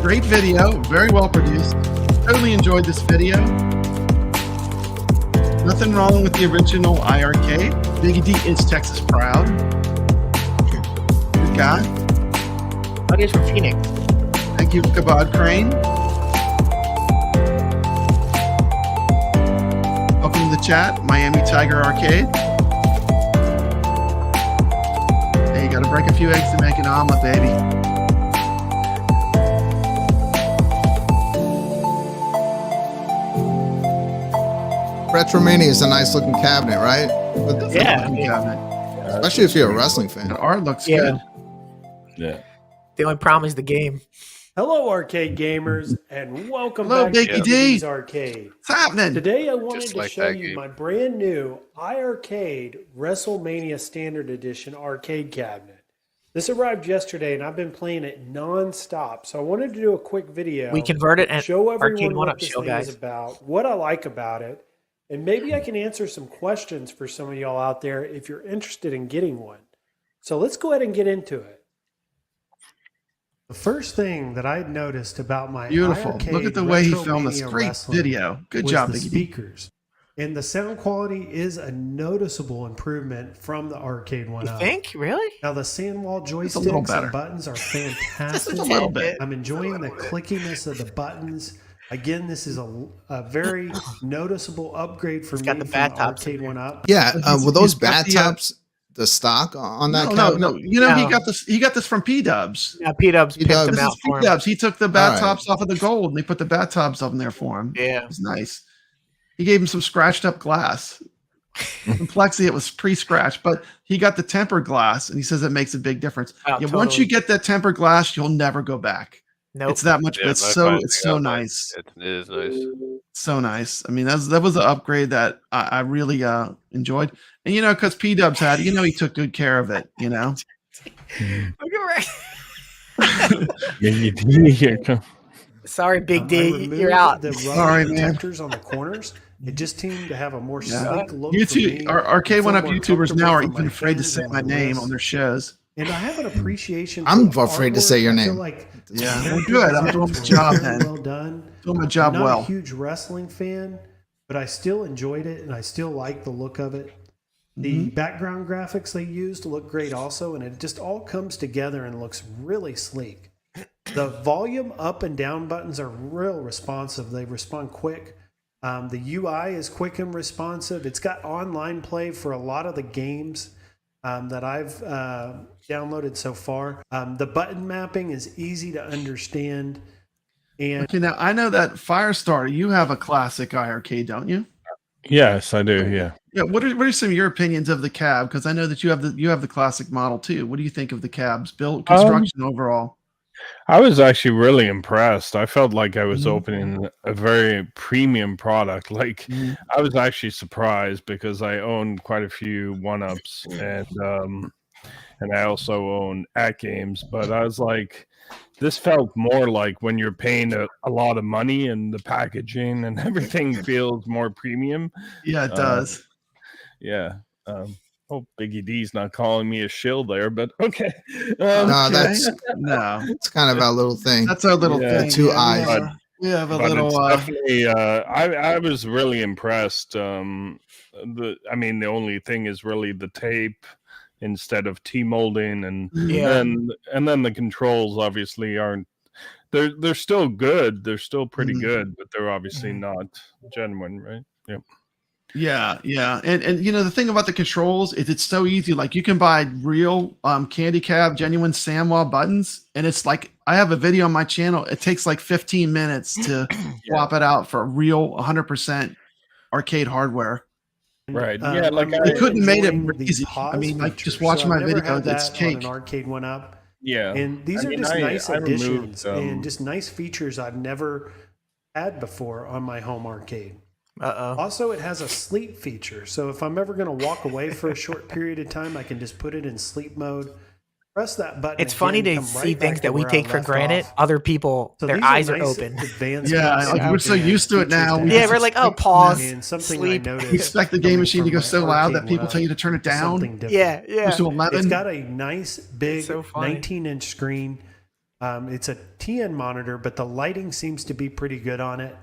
Great video, very well produced. Totally enjoyed this video. Nothing wrong with the original iiRcade. BiggyD is Texas proud. Good guy. Audience from Phoenix. Thank you, Kabod Crane. Welcome to the chat, Miami Tiger Arcade. Hey, you gotta break a few eggs to make an omelet, baby. Retromania is a nice looking cabinet, right? Yeah. Especially if you're a wrestling fan. The art looks good. Yeah. The only problem is the game. Hello, arcade gamers, and welcome Hello, back to BiggyD. iiRcade. What's happening? Today, I wanted to like show that you game. my brand new iiRcade WrestleMania Standard Edition arcade cabinet. This arrived yesterday, and I've been playing it non-stop. So I wanted to do a quick video. We converted and show Arcade everyone One what Up this show, thing guys. is about, what I like about it, and maybe I can answer some questions for some of y'all out there if you're interested in getting one. So let's go ahead and get into it. The first thing that I noticed about my Beautiful. iiRcade Look at the way he filmed this. Retromania Great Wrestling video. Good was job, the BiggyD. speakers. And the sound quality is a noticeable improvement from the arcade one You up. think? Really? Now the sandwall a little joysticks better. and buttons are fantastic. Just a little bit. I'm enjoying the clickiness of the buttons. Again, this is a very noticeable upgrade for me got the from bat the tops arcade one up. Yeah, were those he's got bat the, tops the stock on that No, cabinet? no. You know, No. he got this from P-Dubs. Yeah, P-Dubs picked P-Dubs. them This out is for him. P-Dubs. He took the bat All right. tops off of the gold and they put the bat tops up in there for him. Yeah. It was nice. He gave him some scratched up glass. In Plexi, it was pre-scratched, but he got the tempered glass, and he says it makes a big difference. Oh, Yeah, once you totally. get that tempered glass, you'll never go back. Nope. It's that much. Yeah, It's I so finally it's so got that. nice. It is nice. So nice. I mean, that was an upgrade that I really enjoyed. And because P-Dubs had, he took good care of it. Look at Here come. Sorry, Big I D. removed You're out. The rubber Sorry, man. protectors on the corners. It just seemed to have a more Yeah. sleek look. for YouTube, me. our arcade one up Feel more YouTubers now are comfortable for even my afraid to hands say and my name wrists. on their shows. And I have an appreciation. I'm for the afraid to artwork. say your I feel name. like Yeah, the well, good. I'm doing my characters job were then. very well done. Doing my job I'm not well. a huge wrestling fan, but I still enjoyed it and I still like the look of it. The background graphics they used look great also, and it just all comes together and looks really sleek. The volume up and down buttons are real responsive. They respond quick. The UI is quick and responsive. It's got online play for a lot of the games that I've downloaded so far. The button mapping is easy to understand. And Okay, now I know that Firestarter, you have a classic iiRcade, don't you? Yes, I do. Yeah. Yeah. What are some of your opinions of the cab? Because I know that you have the classic model too. What do you think of the cab's build construction overall? I was actually really impressed. I felt like I was Mhm. opening a very premium product. Like Mhm. I was actually surprised because I own quite a few one-ups and I also own at games, but I was like, this felt more like when you're paying a lot of money and the packaging and everything feels more premium. Yeah, it does. Yeah. Hope BiggyD's not calling me a shill there, but okay. No, Okay. No, it's kind of our little thing. that's our little Yeah. thing. Two yeah, eyes. We have a but little. it's definitely, I was really impressed. The only thing is really the tape instead of T-molding, and Yeah. and then the controls obviously aren't they're still good. They're still pretty Mhm. good, but they're obviously not genuine, right? Yep. Yeah. And the thing about the controls is it's so easy. Like you can buy real Candy Cab genuine SamWa buttons, and it's like I have a video on my channel. It takes like 15 minutes to swap it out for real 100% arcade hardware. Right. Yeah, like they couldn't have made it enjoying the easy. I pause mean, like feature. just watch So my I've never video. had It's that on cake. an arcade one up. Yeah. And these I are mean, just nice I additions removed, and just nice features I've never had before on my home arcade. Uh-oh. Also, it has a sleep feature. So if I'm ever going to walk away for a short period of time, I can just put it in sleep mode. Press that button. It's funny again, to come see right things back to that we where I take for left granted. off. Other people, So their these eyes are nice open. advancements Yeah, like we're so and used to it features now. to We Yeah, have. we're like, oh, pause, And something sleep. I noticed We expect the game coming machine to from go my so loud that arcade people one tell you to up turn it is down. something different. Yeah. Goes to 11. It's got a nice big so funny. 19-inch screen. It's a TN monitor, but the lighting seems to be pretty good on it.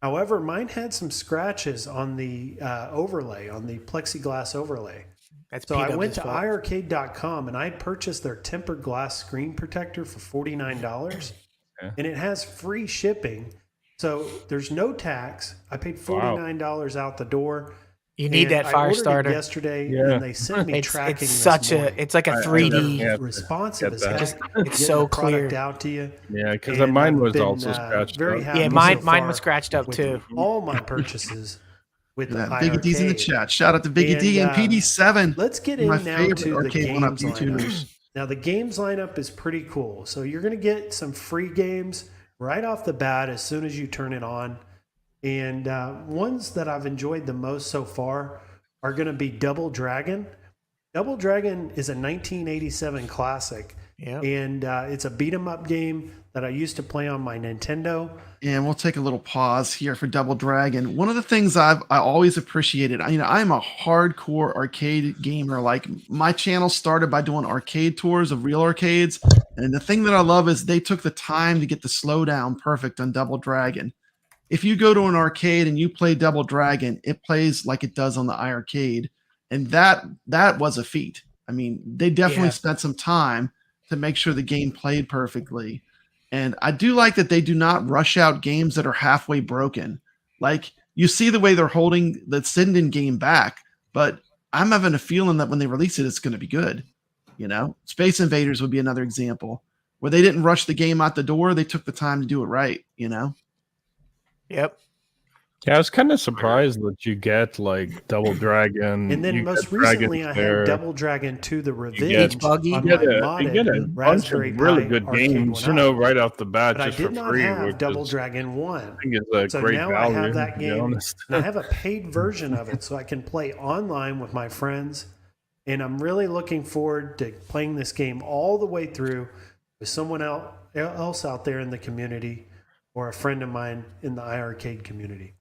However, mine had some scratches on the overlay, on the plexiglass overlay. That's So I P-Dub's went to fault. iiRcade.com and I purchased their tempered glass screen protector for $49. And it has free shipping. So there's no tax. I paid $49 out the door. You need And that I ordered it Firestarter. yesterday, Yeah. and they sent me It's tracking. it's such this morning. it's like a I 3D. Yeah, responsive get as that. heck. Just- it's getting so the product clear. out to you. Yeah, because And mine I've was been, also scratched very up. happy Yeah, so mine was far scratched up with too. all my purchases with the That Biggy D's in the iiRcade. chat. Shout out to Biggy D and And, PD7. Let's get my in now favorite to the arcade one-up games YouTubers. lineup. Now the games lineup is pretty cool. So you're going to get some free games right off the bat as soon as you turn it on. And ones that I've enjoyed the most so far are going to be Double Dragon. Double Dragon is a 1987 classic. Yeah. And it's a beat 'em up game that I used to play on my Nintendo. And we'll take a little pause here for Double Dragon. One of the things I always appreciated, I'm a hardcore arcade gamer. Like my channel started by doing arcade tours of real arcades. And the thing that I love is they took the time to get the slowdown perfect on Double Dragon. If you go to an arcade and you play Double Dragon, it plays like it does on the iiRcade. And that was a feat. I mean, they definitely spent some time to make sure the game played perfectly. And I do like that they do not rush out games that are halfway broken. Like you see the way they're holding the Sinden game back, but I'm having a feeling that when they release it, it's going to be good. Space Invaders would be another example where they didn't rush the game out the door. They took the time to do it right, Yep. Yeah, I was kind of surprised that you get like Double Dragon. And then you most get recently, I Dragon's had Lair. Double Dragon 2: The Revenge get- Buggy. on You my get a modded bunch of Raspberry really Pi good arcade games, one up. right off the bat, But I just did for not free, have which Double is, Dragon 1. I think it's a So great now value. I have that to be game, honest. and I have a paid version of it, so I can play online with my friends. And I'm really looking forward to playing this game all the way through with someone else out there in the community or a friend of mine in the iiRcade community.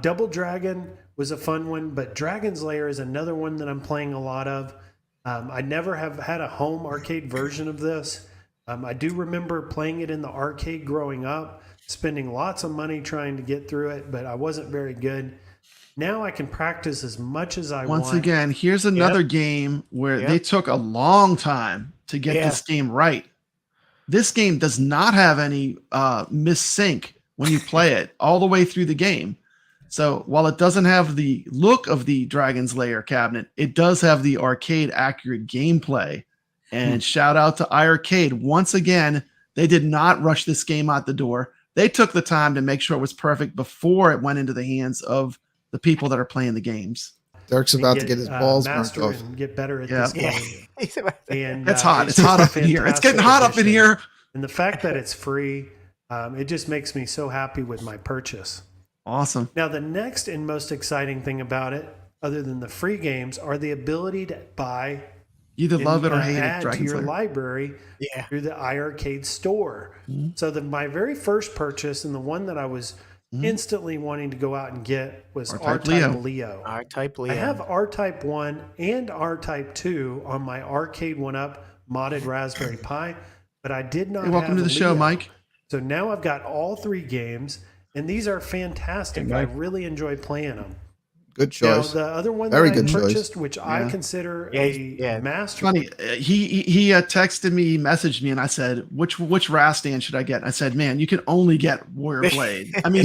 Double Dragon was a fun one, but Dragon's Lair is another one that I'm playing a lot of. I never have had a home arcade version of this. I do remember playing it in the arcade growing up, spending lots of money trying to get through it, but I wasn't very good. Now I can practice as much as I want. Once again, here's another game where they took a long time to get this game right. This game does not have any missync when you play it all the way through the game. So while it doesn't have the look of the Dragon's Lair cabinet, it does have the arcade accurate gameplay. And shout out to iiRcade. Once again, they did not rush this game out the door. They took the time to make sure it was perfect before it went into the hands of the people that are playing the games. Dirk's about to get his balls burnt master off. and get better at this game. And It's hot. It's just hot a up in here. It's getting fantastic hot up in addition. here. And the fact that it's free, it just makes me so happy with my purchase. Awesome. Now, the next and most exciting thing about it, other than the free games, are the ability to buy Either love it or hate it. add to Dragon's your Lair. library through the iiRcade store. So my very first purchase and the one that I was instantly wanting to go out and get was R-Type R-Type Leo. R-Type Leo. I have R-Type 1 and R-Type 2 on my Arcade 1-Up modded Raspberry Pi, but I did not Hey, welcome have to the show, Leo. Mike. So now I've got all three games, and these are fantastic. Hey, I Mike. really enjoy playing them. Good choice. Now, the other one Very that good I choice. purchased, which I consider a master. Funny, he texted me, messaged me, and I said, "Which Rastan should I get?" And I said, "Man, you can only get Warrior Blade. I mean,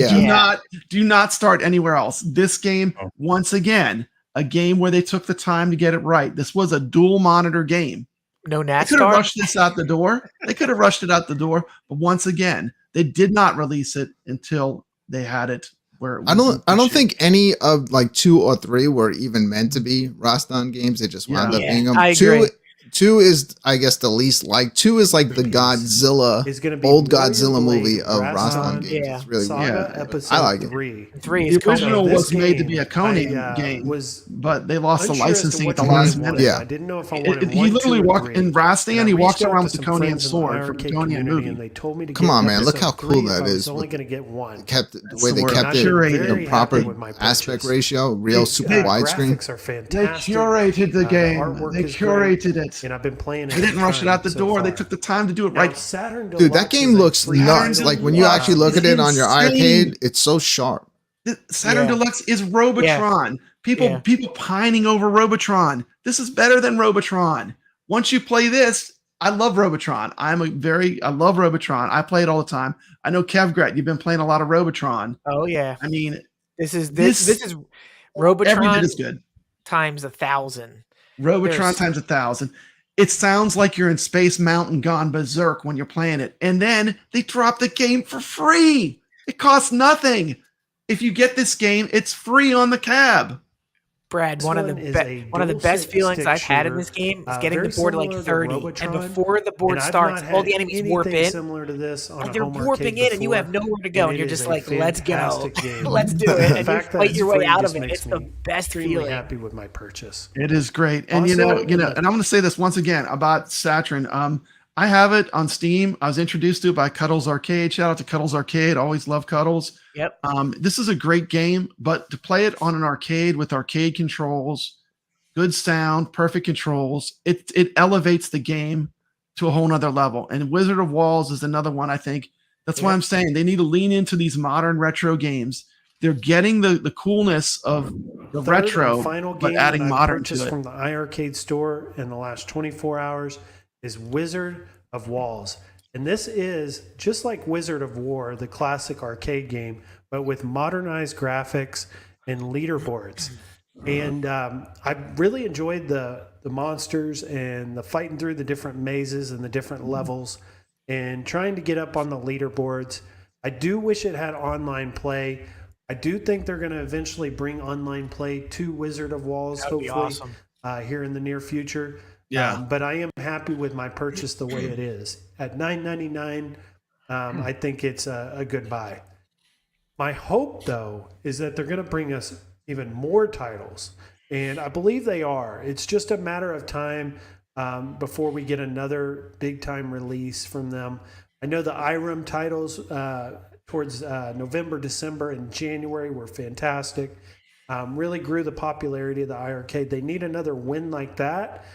do not start anywhere else. This game, once again, a game where they took the time to get it right. This was a dual monitor game. No They could have NASCAR. rushed this out the door. They could have rushed it out the door, but once again, they did not release it until they had it." I don't think any of like 2 or 3 were even meant to be Rastan games. They just wound up being them. I agree. 2 is, I guess, the least like. 2 is like the Godzilla, old Godzilla movie of Rastan games. It's really weird. I like it. 3 The is original was made to be a Conan game, but they lost the licensing at the last minute. Yeah, I didn't know if I wanted He literally walked in Rastan. He walks around with the Conan sword from the Conan movie. And they told me to come get on, man! Look episode how cool 3 if that I was is. only going to get one. The way they kept it, Curated. the proper with my aspect purchase. ratio, real super widescreen. Graphics are They fantastic. curated the game. artwork They is curated great, it. and I've been playing it. They didn't rush it out the so door. They far. took the time to do it Now, right. Saturn Dude, that Deluxe game is a looks free nuts. game. Like when you actually look at it on your Insane. iiRcade, it's so sharp. Saturn Deluxe is Robotron. People pining over Robotron. This is better than Robotron. Once you play this, I love Robotron. I love Robotron. I play it all the time. I know Kevgret, you've been playing a lot of Robotron. Oh yeah. I mean, This is Robotron every bit is good. times 1,000. Robotron times 1,000. It sounds like you're in Space Mountain gone berserk when you're playing it. And then they drop the game for free. It costs nothing. If you get this game, it's free on the cab. Brad, one of the best feelings I've had in this game is getting the board to like 30, and before the board starts, all the enemies warp in. Similar to this on and a they're home warping arcade in, and you have nowhere to go, and you're just like, "Let's go, fantastic game. let's do it," and you fact that fight it's your way free out of just it. makes It's the me best extremely feeling. happy with my purchase. It is great. And Also, and I'm going to say this once again about Saturn. I have it on Steam. I was introduced to it by Cuddles Arcade. Shout out to Cuddles Arcade. Always love Cuddles. Yep. This is a great game, but to play it on an arcade with arcade controls, good sound, perfect controls, it elevates the game to a whole nother level. And Wizard of Walls is another one, I think. That's why I'm saying they need to lean into these modern retro games. They're getting the coolness of the retro, final but game adding that I modern to purchased it. from the iiRcade store in the last 24 hours is Wizard of Walls. And this is just like Wizard of War, the classic arcade game, but with modernized graphics and leaderboards. And I really enjoyed the monsters and the fighting through the different mazes and the different levels and trying to get up on the leaderboards. I do wish it had online play. I do think they're going to eventually bring online play to Wizard of Walls, That'd hopefully, be awesome. here in the near future. Yeah. But I am happy with my purchase the way it is. At $9.99, I think it's a good buy. My hope, though, is that they're going to bring us even more titles. And I believe they are. It's just a matter of time before we get another big-time release from them. I know the IREM titles towards November, December, and January were fantastic. Really grew the popularity of the iiRcade. They need another win like that.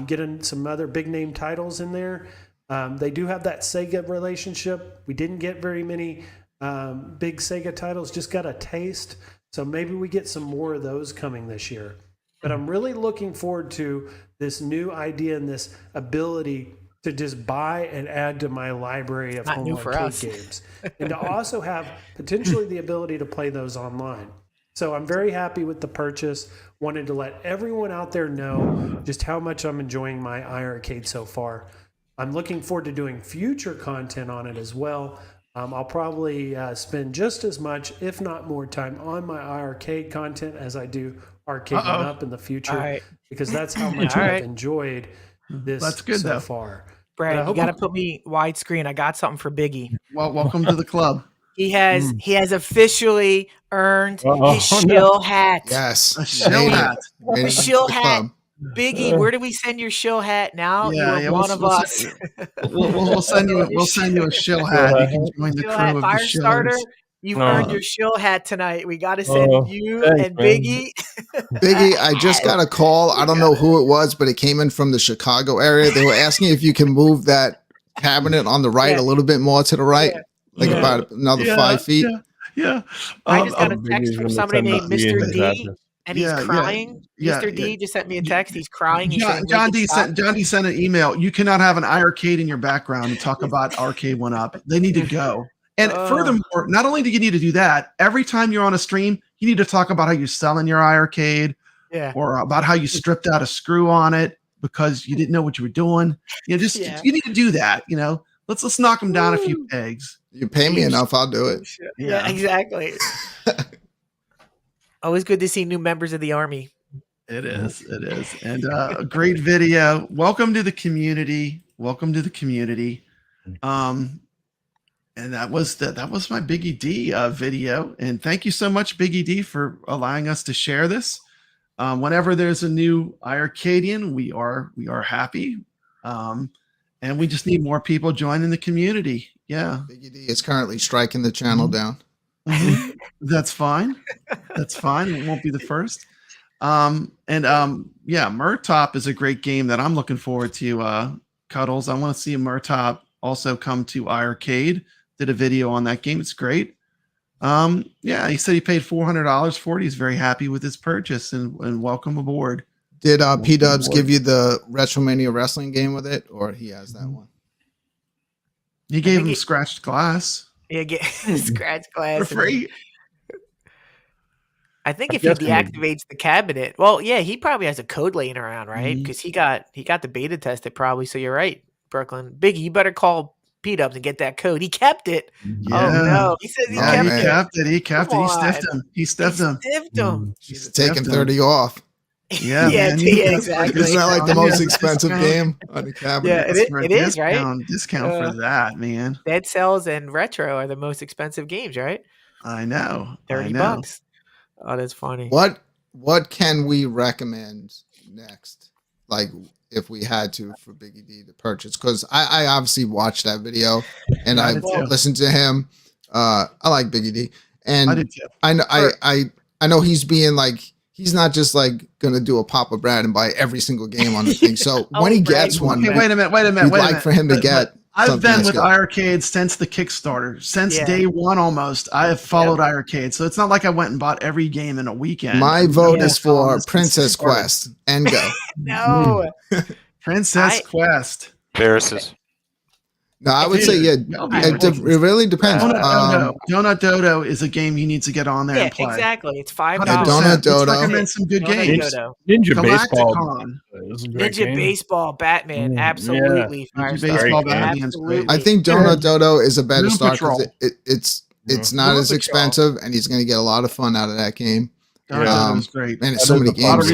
Getting some other big-name titles in there. They do have that Sega relationship. We didn't get very many big Sega titles, just got a taste. So maybe we get some more of those coming this year. But I'm really looking forward to this new idea and this ability to just buy and add to my library of home arcade games. And to also have potentially the ability to play those online. So I'm very happy with the purchase. Wanted to let everyone out there know just how much I'm enjoying my iiRcade so far. I'm looking forward to doing future content on it as well. I'll probably spend just as much, if not more time on my iiRcade content as I do arcading up in the future, because that's how much I've enjoyed this so far. Brad, you got to put me widescreen. I got something for Biggie. Well, welcome to the club. He has officially earned his shill hat. Yes, a shill hat. A shill hat. Biggie, where do we send your shill hat now? You're one of us. We'll send you a shill hat. You can join the crew of the Firestarter. You've earned your shill hat tonight. We got to send you and Biggie. Biggie, I just got a call. I don't know who it was, but it came in from the Chicago area. They were asking if you can move that cabinet on the right a little bit more to the right, about another 5 feet. Yeah. I just got a text from somebody named Mr. D. And he's crying. Mr. D just sent me a text. He's crying. He's saying, John D sent an email. You cannot have an iiRcade in your background and talk about Arcade 1-Up. They need to go. And furthermore, not only do you need to do that, every time you're on a stream, you need to talk about how you're selling your iiRcade, or about how you stripped out a screw on it because you didn't know what you were doing. You know, you need to do that. You know, let's knock them down a few pegs. You pay me enough, I'll do it. Yeah, exactly. Always good to see new members of the Army. It is. And a great video. Welcome to the community. And that was my BiggyD video. And thank you so much, BiggyD, for allowing us to share this. Whenever there's a new iiRcadian, we are happy. And we just need more people joining the community. Yeah. BiggyD is currently striking the channel down. That's fine. It won't be the first. Murtop is a great game that I'm looking forward to. Cuddles, I want to see Murtop also come to iiRcade. Did a video on that game. It's great. He said he paid $400 for it. He's very happy with his purchase and welcome aboard. Did P-Dubs give you the WrestleMania wrestling game with it, or he has that one? He gave him scratched glass. Yeah, get scratch glass for free. I think if he deactivates the cabinet, well, yeah, he probably has a code laying around, right? Because he got the beta tested probably. So you're right, Brooklyn. Biggie, you better call P-Dubs and get that code. He kept it. Yeah. Oh no, he says he kept it. He kept it. He stiffed him. He's taking 30 off. Yeah, exactly. Isn't that like the most expensive game on the cabinet? Yeah, it is, right? Discount for that, man. Dead Cells and Retro are the most expensive games, right? I know. $30. Oh, that's funny. What can we recommend next? Like, if we had to, for BiggyD to purchase? Because I obviously watched that video and I listened to him. I like BiggyD, and I know he's being like, he's not just like gonna do a Papa Brad and buy every single game on the thing. So when he gets one, wait a minute. We'd like for him to get. I've been with iiRcade since the Kickstarter, since day one almost. I have followed iiRcade, so it's not like I went and bought every game in a weekend. My vote is for Princess Quest and go. No, Princess Quest. Versus. No, I would say it really depends. Donut Dodo is a game you need to get on there and play. Exactly. It's $5. Donut Dodo. Let's recommend some good games. Ninja Baseball. Ninja Baseball, Batman, absolutely. Ninja Baseball, Batman's great. I think Donut Dodo is a better start because it's not as expensive, and he's going to get a lot of fun out of that game. Dodo's great. Man, it's so many games.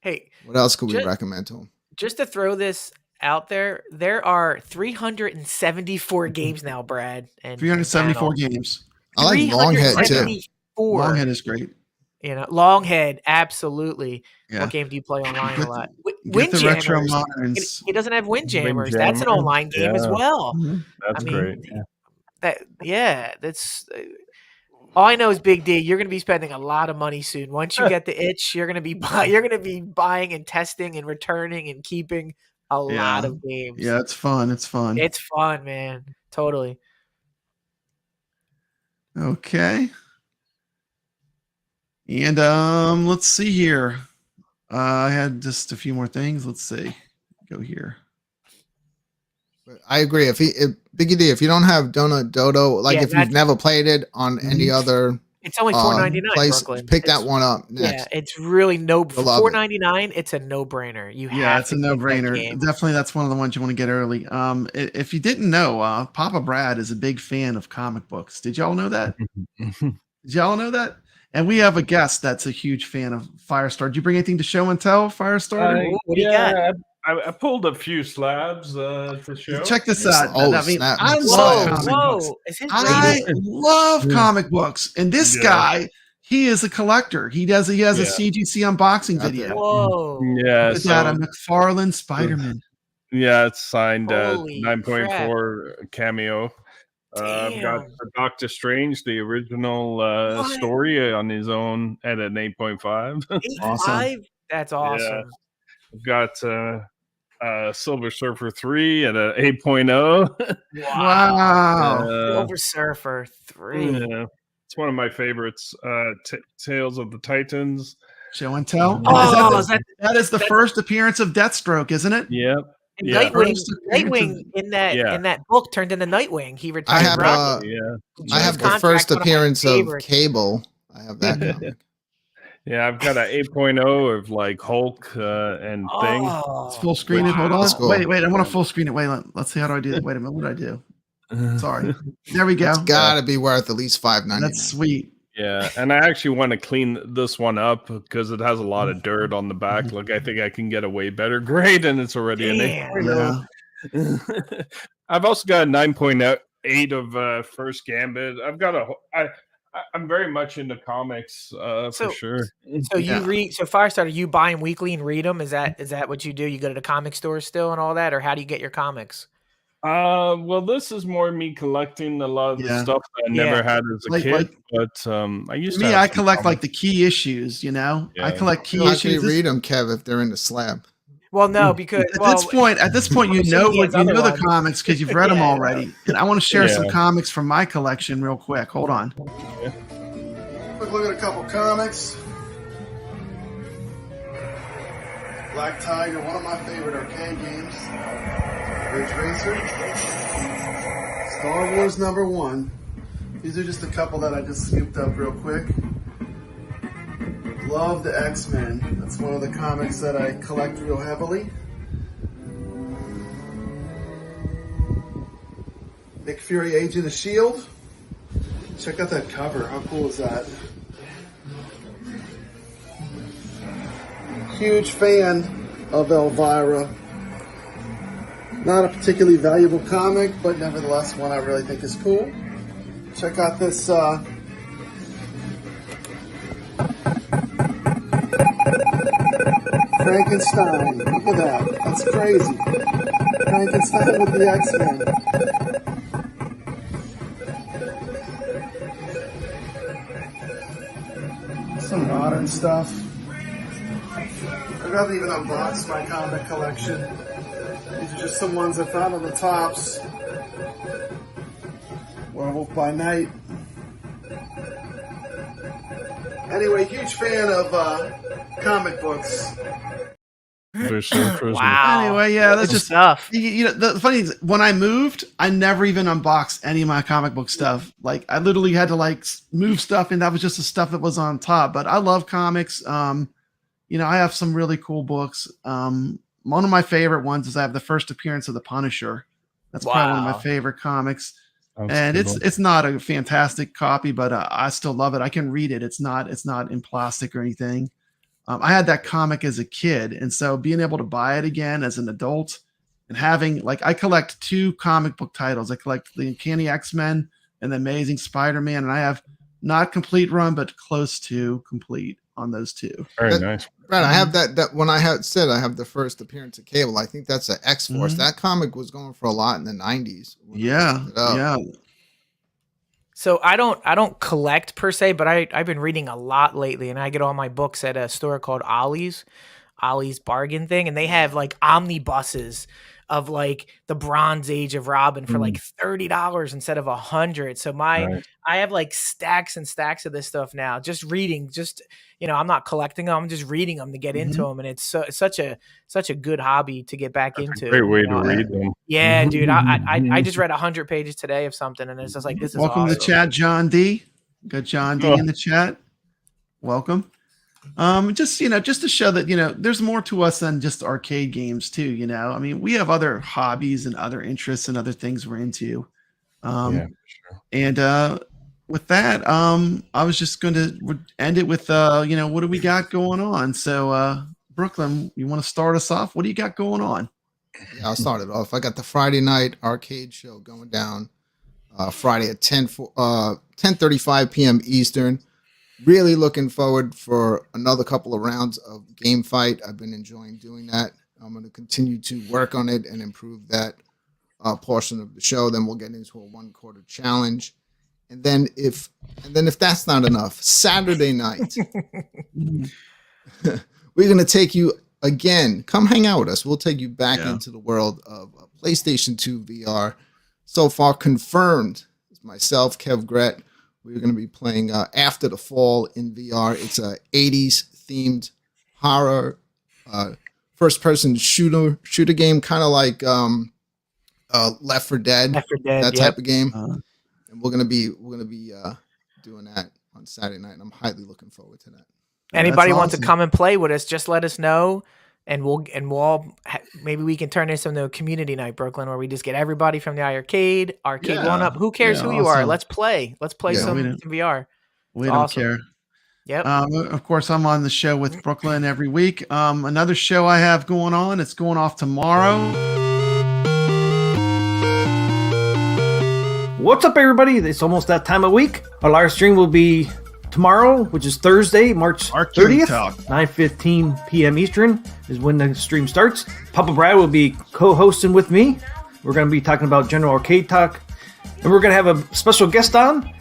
Hey, what else could we recommend to him? Just to throw this out there are 374 games now, Brad. And 374 games. I like Longhead too. Longhead is great. You know, Longhead, absolutely. Yeah. What game do you play online a lot? Windjammers. He doesn't have Windjammers. That's an online game as well. That's great. That's all I know is Big D. You're going to be spending a lot of money soon. Once you get the itch, you're going to be buying and testing and returning and keeping a lot of games. Yeah, it's fun. It's fun, man. Totally. Okay. And let's see here. I had just a few more things. Let's see. Go here. I agree. If BiggyD, if you don't have Donut Dodo, like if you've never played it on any other, it's only $4.99. Pick that one up next. Yeah, it's really $4.99. It's a no-brainer. It's a no-brainer. Definitely, that's one of the ones you want to get early. If you didn't know, Papa Brad is a big fan of comic books. Did y'all know that? And we have a guest that's a huge fan of Firestarter. Did you bring anything to show and tell, Firestarter? What do you got? I pulled a few slabs to show. Check this out. I love comic books, and this guy, he is a collector. He has a CGC unboxing video. Whoa! Yeah, a McFarlane Spider-Man. Yeah, it's signed 9.4 cameo. I've got Doctor Strange, the original story on his own at an 8.5. 8.5? That's awesome. Yeah. I've got Silver Surfer 3 at an 8.0. Wow. Silver Surfer 3. It's It's one of my favorites. Tales of the Titans. Show and Tell. Oh, that is the first appearance of Deathstroke, isn't it? Yep. And Yeah. Nightwing in that book turned into Nightwing. He retired. I have the first appearance of Cable. I have that comic. Yeah, I've got an 8.0 of like Hulk and Thing. Let's full screen it. Hold on. Cool. Wait. I want to full screen it. Wait, let's see. How do I do that? Wait a minute. What do I do? Sorry. There we go. It's got to be worth at least $5.99. That's sweet. Yeah, and I actually want to clean this one up because it has a lot of dirt on the back. Look, I think I can get a way better grade, and it's already an 8.0. I've also got a 9.8 of First Gambit. I'm very much into comics for sure. So you read? So Firestarter, you buy them weekly and read them? Is that what you do? You go to the comic store still and all that, or how do you get your comics? Well, this is more me collecting a lot of the stuff that I never had as a kid. But I used to. I collect like the key issues. I collect key issues. Read them, Kev, if they're in the slab. Well, no, because at this point, you know the comics because you've read them already. And I want to share some comics from my collection real quick. Hold on. Quick look at a couple comics. Black Tiger, one of my favorite arcade games. Ridge Racer. Star Wars #1. These are just a couple that I just scooped up real quick. Love the X-Men. That's one of the comics that I collect real heavily. Nick Fury, Agent of S.H.I.E.L.D. Check out that cover. How cool is that? Huge fan of Elvira. Not a particularly valuable comic, but nevertheless one I really think is cool. Check out this Frankenstein. Look at that. That's crazy. Frankenstein with the X-Men. Some modern stuff. I've not even unboxed my comic collection. These are just some ones I found on the tops. Werewolf by Night. Anyway, huge fan of comic books. Wow. Anyway, that's just stuff. The funny thing is, when I moved, I never even unboxed any of my comic book stuff. Like, I literally had to move stuff, and that was just the stuff that was on top. But I love comics. I have some really cool books. One of my favorite ones is I have the first appearance of the Punisher. That's probably one of my favorite comics. And it's not a fantastic copy, but I still love it. I can read it. It's not in plastic or anything. I had that comic as a kid, and so being able to buy it again as an adult and having I collect 2 comic book titles. I collect the Uncanny X-Men and the Amazing Spider-Man, and I have not complete run, but close to complete on those 2. Very nice. Brad, I have that when I have the first appearance of Cable. I think that's an X-Force. Mm-hmm. That comic was going for a lot in the 90s. Yeah. So I don't collect per se, but I've been reading a lot lately, and I get all my books at a store called Ollie's Bargain Thing, and they have omnibuses of the Bronze Age of Robin for $30 instead of $100. So I have stacks and stacks of this stuff now. Just reading, I'm not collecting them. I'm just reading them to get into them, and it's such a good hobby to get back into. A great way to read them. Yeah, dude. I just read 100 pages today of something, and it's just this is welcome awesome. to the chat, John D. Got John D in the chat. Welcome. Just to show that there's more to us than just arcade games too. I mean, we have other hobbies and other interests and other things we're into. For sure. And with that, I was just going to end it with what do we got going on? So Brooklyn, you want to start us off? What do you got going on? Yeah, I'll start it off. I got the Friday night arcade show going down Friday at 10:35 p.m. Eastern. Really looking forward for another couple of rounds of Game Fight. I've been enjoying doing that. I'm going to continue to work on it and improve that portion of the show. Then we'll get into a 1/4 challenge. And then if that's not enough, Saturday night, we're going to take you again. Come hang out with us. We'll take you back into the world of PlayStation 2 VR. So far confirmed, it's myself, Kev Gret, We're going to be playing After the Fall in VR. It's a 80s themed horror first person shooter game, kind of like Left 4 Dead, that type of game. And we're gonna be doing that on Saturday night, and I'm highly looking forward to that. Anybody wants to come and play with us, just let us know, and we'll all maybe we can turn this into a community night, Brooklyn, where we just get everybody from the iiRcade, Arcade One Up. Who cares who you are? Let's play. Let's play some VR. We don't care. Yep. Of course, I'm on the show with Brooklyn every week. Another show I have going on. It's going off tomorrow. What's up, everybody? It's almost that time of week. Our live stream will be tomorrow, which is Thursday, March 30th, 9:15 p.m. Eastern is when the stream starts. Papa Brad will be co-hosting with me. We're going to be talking about general arcade talk, and we're going to have a special guest on,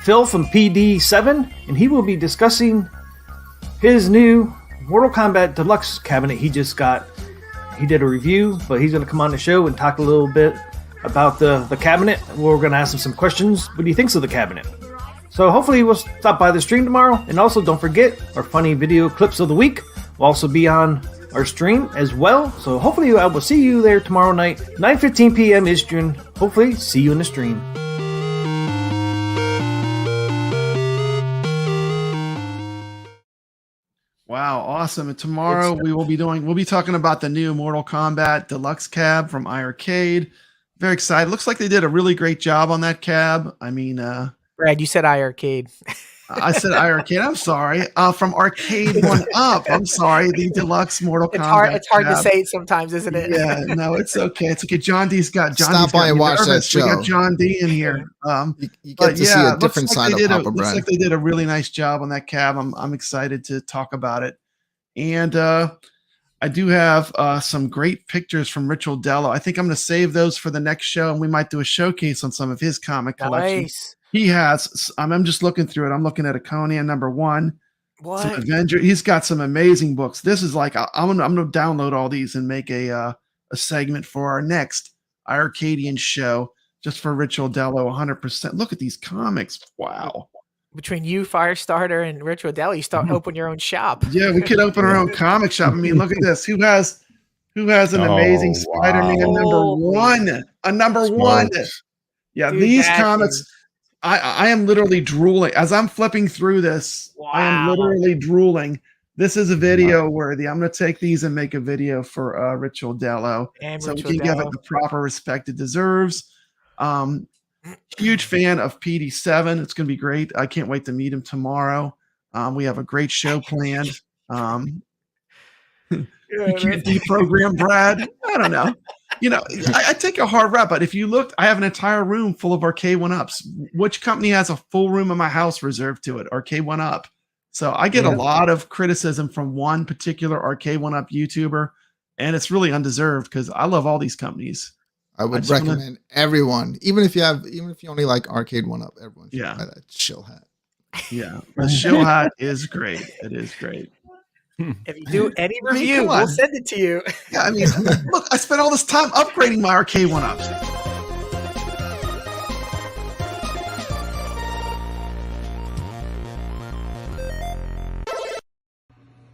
Phil from PD7, and he will be discussing his new Mortal Kombat Deluxe cabinet he just got. He did a review, but he's going to come on the show and talk a little bit about the cabinet. We're going to ask him some questions. What he thinks of the cabinet. So hopefully we'll stop by the stream tomorrow. And also don't forget our funny video clips of the week will also be on our stream as well. So hopefully I will see you there tomorrow night, 9:15 p.m. Eastern. Hopefully see you in the stream. Wow, awesome. And tomorrow we'll be talking about the new Mortal Kombat Deluxe cab from iiRcade. Very excited. Looks like they did a really great job on that cab. I mean, Brad, you said iiRcade. I said iiRcade. I'm sorry. From Arcade One Up. I'm sorry. The Deluxe Mortal Kombat. It's hard to cab. say it sometimes, isn't it? Yeah, no, it's okay. It's okay. John D's got. Stop by and watch that show. We got John D in here. You get to see a different side of Papa Brad. Looks like they did a really nice job on that cab. I'm excited to talk about it, and I do have some great pictures from Rich Dello. I think I'm going to save those for the next show, and we might do a showcase on some of his comic collection. Nice. He has. I'm just looking through it. I'm looking at a Conan #1. What? Some Avenger. He's got some amazing books. This is like I'm gonna download all these and make a segment for our next iiRcadians show just for Rich Dello. 100%. Look at these comics. Wow. Between you, Firestarter, and Rich Dello, you start open your own shop. Yeah, we could open our own comic shop. I mean, look at this. Who has an amazing Spider-Man #1? A #1. Yeah, dude, these comics. I am literally drooling as I'm flipping through this. Wow. I am literally drooling. This is a video worthy. I'm going to take these and make a video for Rich Dello, so we can give it the proper respect it deserves. Huge fan of PD7. It's going to be great. I can't wait to meet him tomorrow. We have a great show planned. You can't deprogram Brad. I don't know. You know, I take a hard rap, but if you look, I have an entire room full of Arcade One Ups. Which company has a full room in my house reserved to it? Arcade One Up. So I get a lot of criticism from one particular Arcade One Up YouTuber, and it's really undeserved because I love all these companies. I would recommend everyone, even if you only like Arcade One Up, everyone should buy that shill hat. Yeah, the shill hat is great. It is great. If you do any review, we'll send it to you. Yeah, I mean, look, I spent all this time upgrading my Arcade One Ups.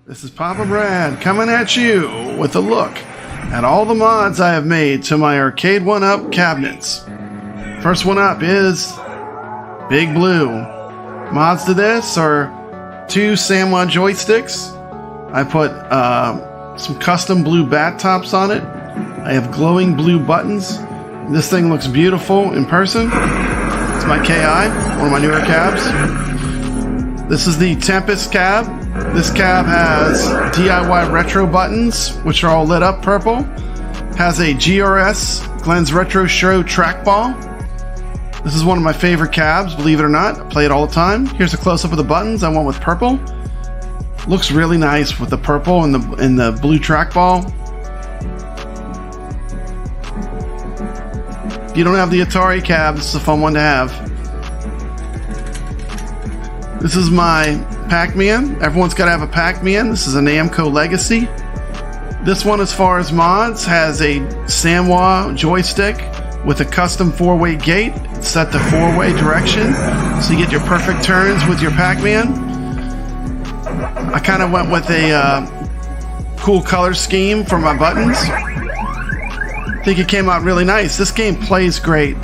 This is Papa Brad coming at you with a look at all the mods I have made to my Arcade One Up cabinets. First one up is Big Blue. Mods to this are 2 Samwa joysticks. I put some custom blue bat tops on it. I have glowing blue buttons. This thing looks beautiful in person. It's my KI, one of my newer cabs. This is the Tempest cab. This cab has DIY retro buttons, which are all lit up purple. Has a GRS, Glenn's Retro Show trackball. This is one of my favorite cabs, believe it or not. I play it all the time. Here's a close-up of the buttons. I went with purple. Looks really nice with the purple and the blue trackball. If you don't have the Atari cab, this is a fun one to have. This is my Pac-Man. Everyone's got to have a Pac-Man. This is a Namco Legacy. This one, as far as mods, has a Samwa joystick with a custom 4-way gate. It's set to 4-way direction, so you get your perfect turns with your Pac-Man. I kind of went with a cool color scheme for my buttons. I think it came out really nice. This game plays great.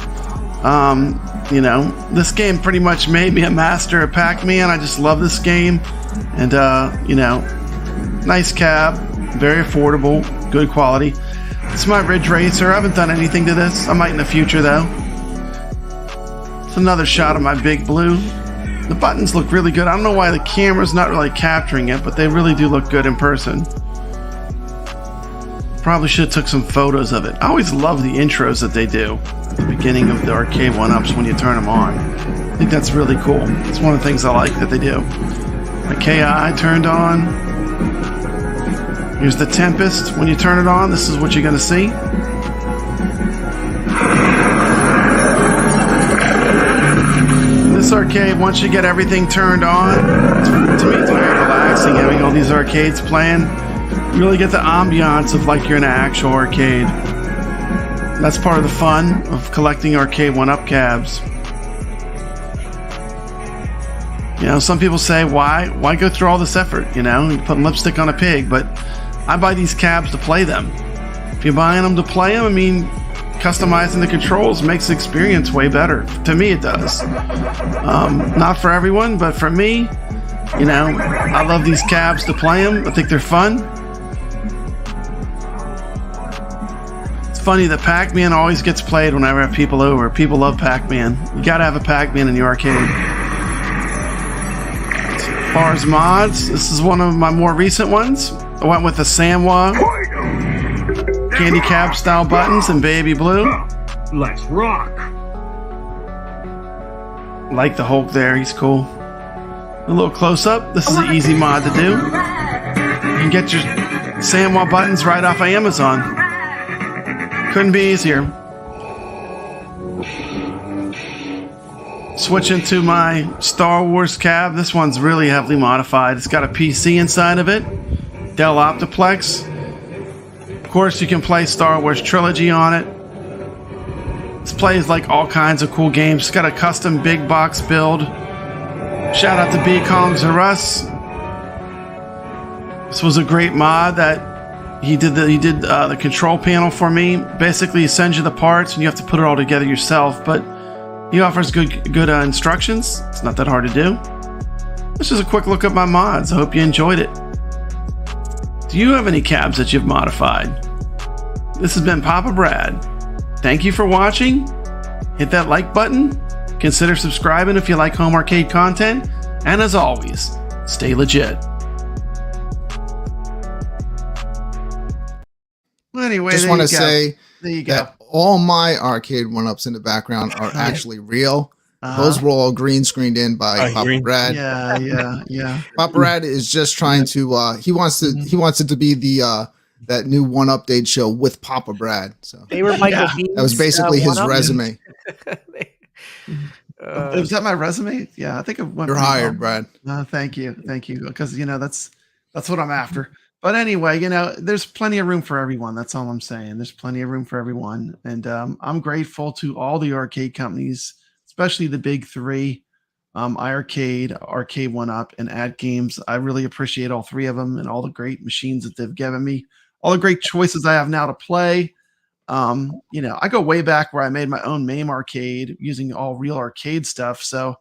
You know, this game pretty much made me a master of Pac-Man. I just love this game. And, you know, nice cab, very affordable, good quality. It's my Ridge Racer. I haven't done anything to this. I might in the future, though. It's another shot of my Big Blue. The buttons look really good. I don't know why the camera's not really capturing it, but they really do look good in person. Probably should have took some photos of it. I always love the intros that they do at the beginning of the arcade 1-ups when you turn them on. I think that's really cool. It's one of the things I like that they do. My KI turned on. Here's the Tempest. When you turn it on, this is what you're going to see. This arcade, once you get everything turned on, to me it's very relaxing having all these arcades playing. You really get the ambiance of like you're in an actual arcade. That's part of the fun of collecting arcade 1-up cabs. You know, some people say, why go through all this effort? You know, you put lipstick on a pig, but I buy these cabs to play them. If you're buying them to play them, I mean, customizing the controls makes the experience way better. To me, it does. Not for everyone, but for me, you know, I love these cabs to play them. I think they're fun. It's funny that Pac-Man always gets played whenever I have people over. People love Pac-Man. You gotta have a Pac-Man in the arcade. As far as mods, this is one of my more recent ones. I went with the Samwa candy cab style buttons in baby blue. Let's rock. Like the Hulk there, he's cool. A little close up. This is an easy mod to do. You can get your Samwa buttons right off of Amazon. Couldn't be easier. Switching to my Star Wars cab. This one's really heavily modified. It's got a PC inside of it. Dell Optiplex. Of course, you can play Star Wars Trilogy on it. This plays like all kinds of cool games. It's got a custom big box build. Shout out to B Kongs R Us. This was a great mod that he did the control panel for me. Basically, he sends you the parts and you have to put it all together yourself. But he offers good instructions. It's not that hard to do. This is a quick look at my mods. I hope you enjoyed it. Do you have any cabs that you've modified? This has been Papa Brad. Thank you for watching. Hit that like button. Consider subscribing if you like home arcade content. And as always, stay legit. Well, anyway, just want to say there you go. That all my arcade 1-ups in the background are actually real. Those were all green screened in by Papa Brad. Yeah. Papa Brad is just trying to. He wants it to be the that new 1-update show with Papa Brad. So they were Michael Bean's, that was basically his resume. Was that my resume? Yeah, I think it went. You're hired, Brad. Thank you, because you know that's what I'm after. But anyway, you know, there's plenty of room for everyone. That's all I'm saying. There's plenty of room for everyone, and I'm grateful to all the arcade companies, especially the big three, iiRcade, Arcade 1-Up, and Ad Games. I really appreciate all three of them and all the great machines that they've given me, all the great choices I have now to play. You know, I go way back where I made my own MAME arcade using all real arcade stuff. So,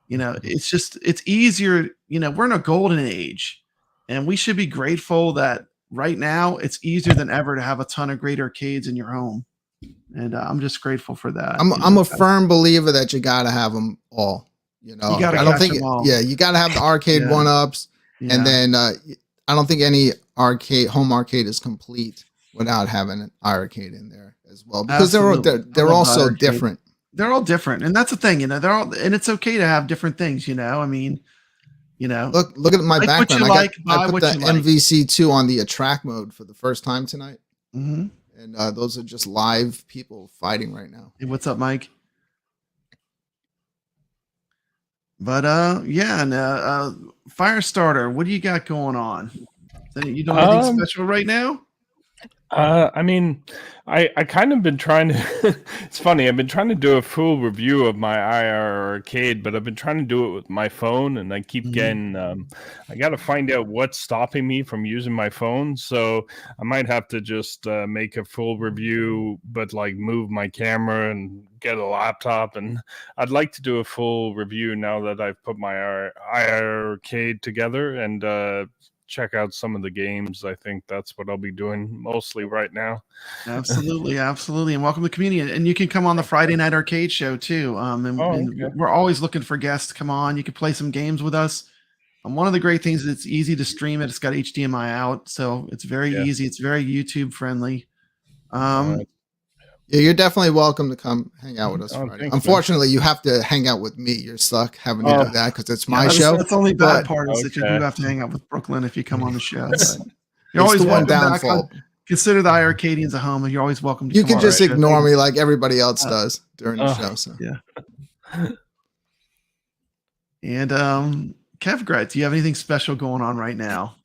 you know, it's easier. You know, we're in a golden age, and we should be grateful that right now it's easier than ever to have a ton of great arcades in your home. And I'm just grateful for that. I'm a firm believer that you got to have them all. You know, you gotta I don't think, you got to have the arcade 1-ups, and then I don't think any home arcade is complete without having an iiRcade in there as well, because they're all so different. They're all different, and that's the thing. You know, and it's okay to have different things. You know, I mean, you know, look at my background. I put the MVC2 on the attract mode for the first time tonight. Mm-hmm. And those are just live people fighting right now. Hey, what's up, Mike? But yeah, and Firestarter, what do you got going on? You doing anything special right now? I mean, I kind of been trying to. It's funny. I've been trying to do a full review of my iiRcade, but I've been trying to do it with my phone, and I keep getting. I got to find out what's stopping me from using my phone. So I might have to just make a full review, but like move my camera and get a laptop. And I'd like to do a full review now that I've put my iiRcade together and. Check out some of the games. I think that's what I'll be doing mostly right now. Absolutely, absolutely. And welcome to the community. And you can come on the Friday Night Arcade show too. And we're always looking for guests to come on. You can play some games with us. One of the great things is it's easy to stream it. It's got HDMI out, so it's very easy. It's very YouTube friendly. Yeah, you're definitely welcome to come hang out with us Friday. Unfortunately, you have to hang out with me. You're stuck having to do that because it's my show. That's the only bad part is that you do have to hang out with Brooklyn if you come on the show. You're always the one downfall. Consider the iiRcadians a home, and you're always welcome to You can just ignore me like everybody else does during the show. So. Yeah. And Kevgrat, do you have anything special going on right now?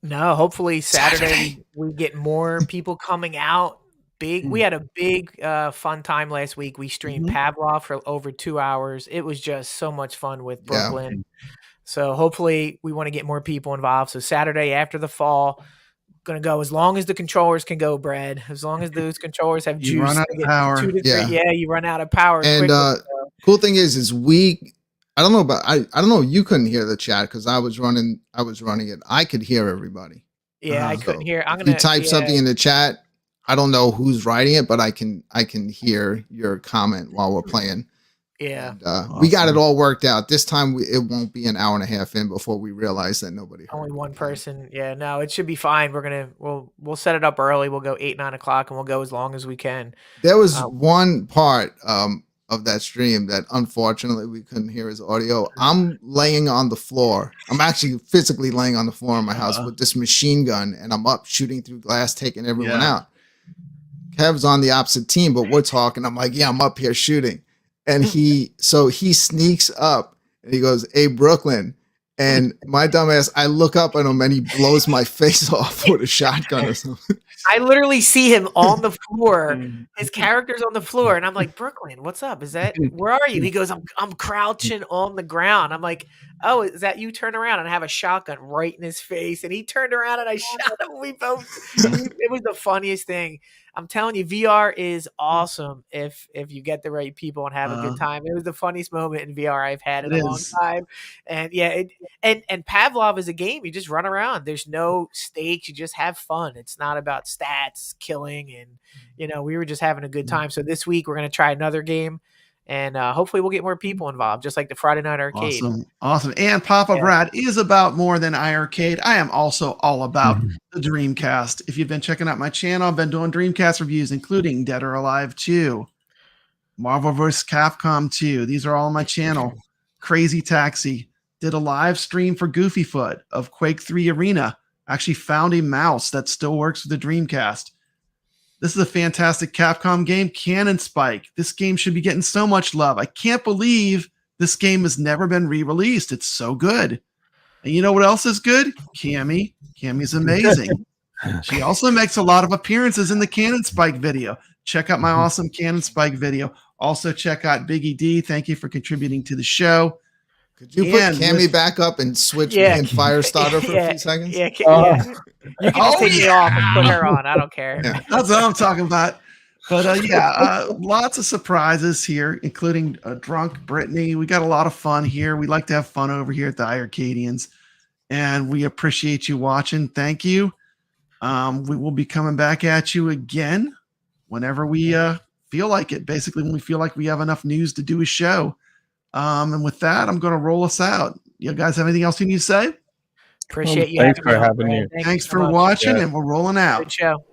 No, hopefully Saturday we get more people coming out. We had a big fun time last week. We streamed Pavlov for over 2 hours. It was just so much fun with Brooklyn. So hopefully we want to get more people involved. So Saturday after the fall, going to go as long as the controllers can go, Brad. As long as those controllers have juice. You run out of power. You run out of power. And cool thing is I don't know I don't know. You couldn't hear the chat because I was running it. I could hear everybody. Yeah, I couldn't hear. You type something in the chat. I don't know who's writing it, but I can hear your comment while we're playing. Yeah, and, awesome. We got it all worked out. This time it won't be an hour and a half in before we realize that nobody heard. Only one person. Yeah, no, it should be fine. We'll set it up early. We'll go 8, 9 o'clock, and we'll go as long as we can. There was one part of that stream that unfortunately we couldn't hear his audio. I'm laying on the floor. I'm actually physically laying on the floor in my house with this machine gun, and I'm up shooting through glass, taking everyone out. Kev's on the opposite team, but we're talking. I'm like, yeah, I'm up here shooting. And he sneaks up and he goes, hey, Brooklyn. And my dumbass, I look up at him and he blows my face off with a shotgun or something. I literally see him on the floor. His character's on the floor. And I'm like, Brooklyn, what's up? Where are you? He goes, I'm crouching on the ground. I'm like, oh, is that you? Turn around, and I have a shotgun right in his face. And he turned around and I shot him. It was the funniest thing. I'm telling you, VR is awesome if you get the right people and have a good time. It was the funniest moment in VR I've had in a long time. And yeah, and Pavlov is a game. You just run around. There's no stakes. You just have fun. It's not about stats, killing, and we were just having a good time. So this week we're gonna try another game. And hopefully we'll get more people involved, just like the Friday Night Arcade. Awesome. And Papa Brad is about more than iiRcade. I am also all about the Dreamcast. If you've been checking out my channel, I've been doing Dreamcast reviews, including Dead or Alive 2, Marvel vs. Capcom 2. These are all on my channel. Crazy Taxi. Did a live stream for Goofyfoot of Quake 3 Arena. Actually found a mouse that still works with the Dreamcast. This is a fantastic Capcom game, Cannon Spike. This game should be getting so much love. I can't believe this game has never been re-released. It's so good. And you know what else is good? Cammy. Cammy's amazing. She also makes a lot of appearances in the Cannon Spike video. Check out my awesome Cannon Spike video. Also check out BiggyD. Thank you for contributing to the show. Could you put Cammy back up and switch me in Firestarter for a few seconds? Yeah. You can just take me off and put her on. I don't care. Yeah. That's what I'm talking about. But lots of surprises here, including Drunk Brittany. We got a lot of fun here. We like to have fun over here at the iiRcadians, and we appreciate you watching. Thank you. We will be coming back at you again whenever we feel like it. Basically, when we feel like we have enough news to do a show. And with that, I'm going to roll us out. You guys have anything else you need to say? Appreciate you. Thanks for having me. Thanks for watching, and we're rolling out. Good show.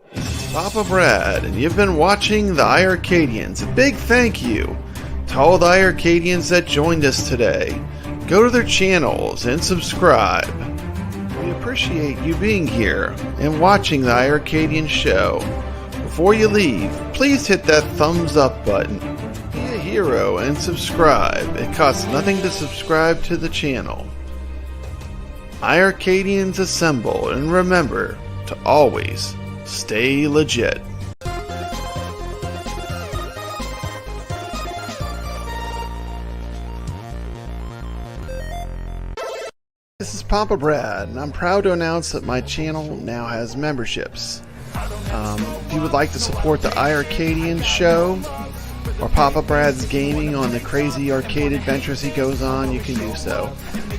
Papa Brad, and you've been watching the iiRcadians. A big thank you to all the iiRcadians that joined us today. Go to their channels and subscribe. We appreciate you being here and watching the iiRcadian show. Before you leave, please hit that thumbs up button. Be a hero and subscribe. It costs nothing to subscribe to the channel. iiRcadians assemble, and remember to always stay legit. This is Papa Brad, and I'm proud to announce that my channel now has memberships. If you would like to support the iiRcadians show, or Papa Brad's gaming on the crazy arcade adventures he goes on, you can do so.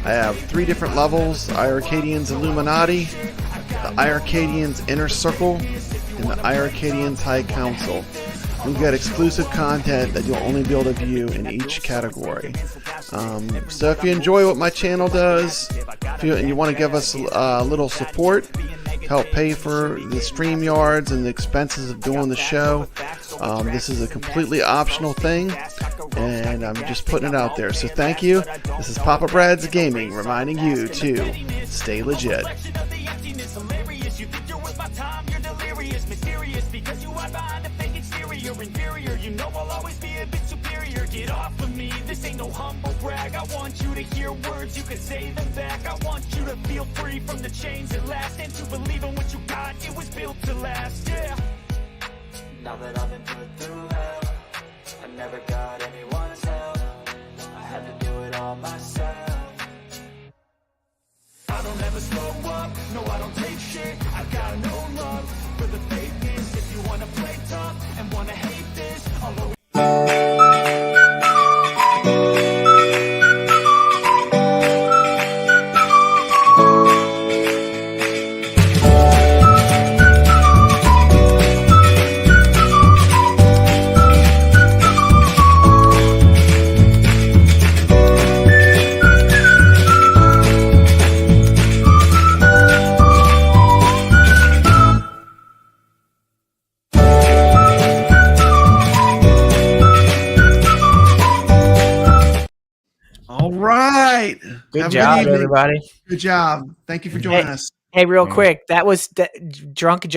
I have 3 different levels: iiRcadians Illuminati, the iiRcadians Inner Circle, and the iiRcadians High Council. You'll get exclusive content that you'll only be able to view in each category. So if you enjoy what my channel does, and you want to give us a little support, help pay for the StreamYards and the expenses of doing the show, this is a completely optional thing, and I'm just putting it out there. So thank you. This is Papa Brad's Gaming, reminding you to stay legit. You know I'll always be a bit superior. Get off of me, this ain't no humble brag. I want you to hear words, you can say them back. I want you to feel free from the chains at last, and to believe in what you got, it was built to last, yeah. Now that I've been put through hell, I never got anyone's help. I had to do it all myself. I don't ever slow up, no I don't take shit. I got no love for the fakeness. If you wanna play tough and wanna hate this, I'll always Good job, everybody. Good job. Thank you for joining us. Hey, real quick, that was Drunk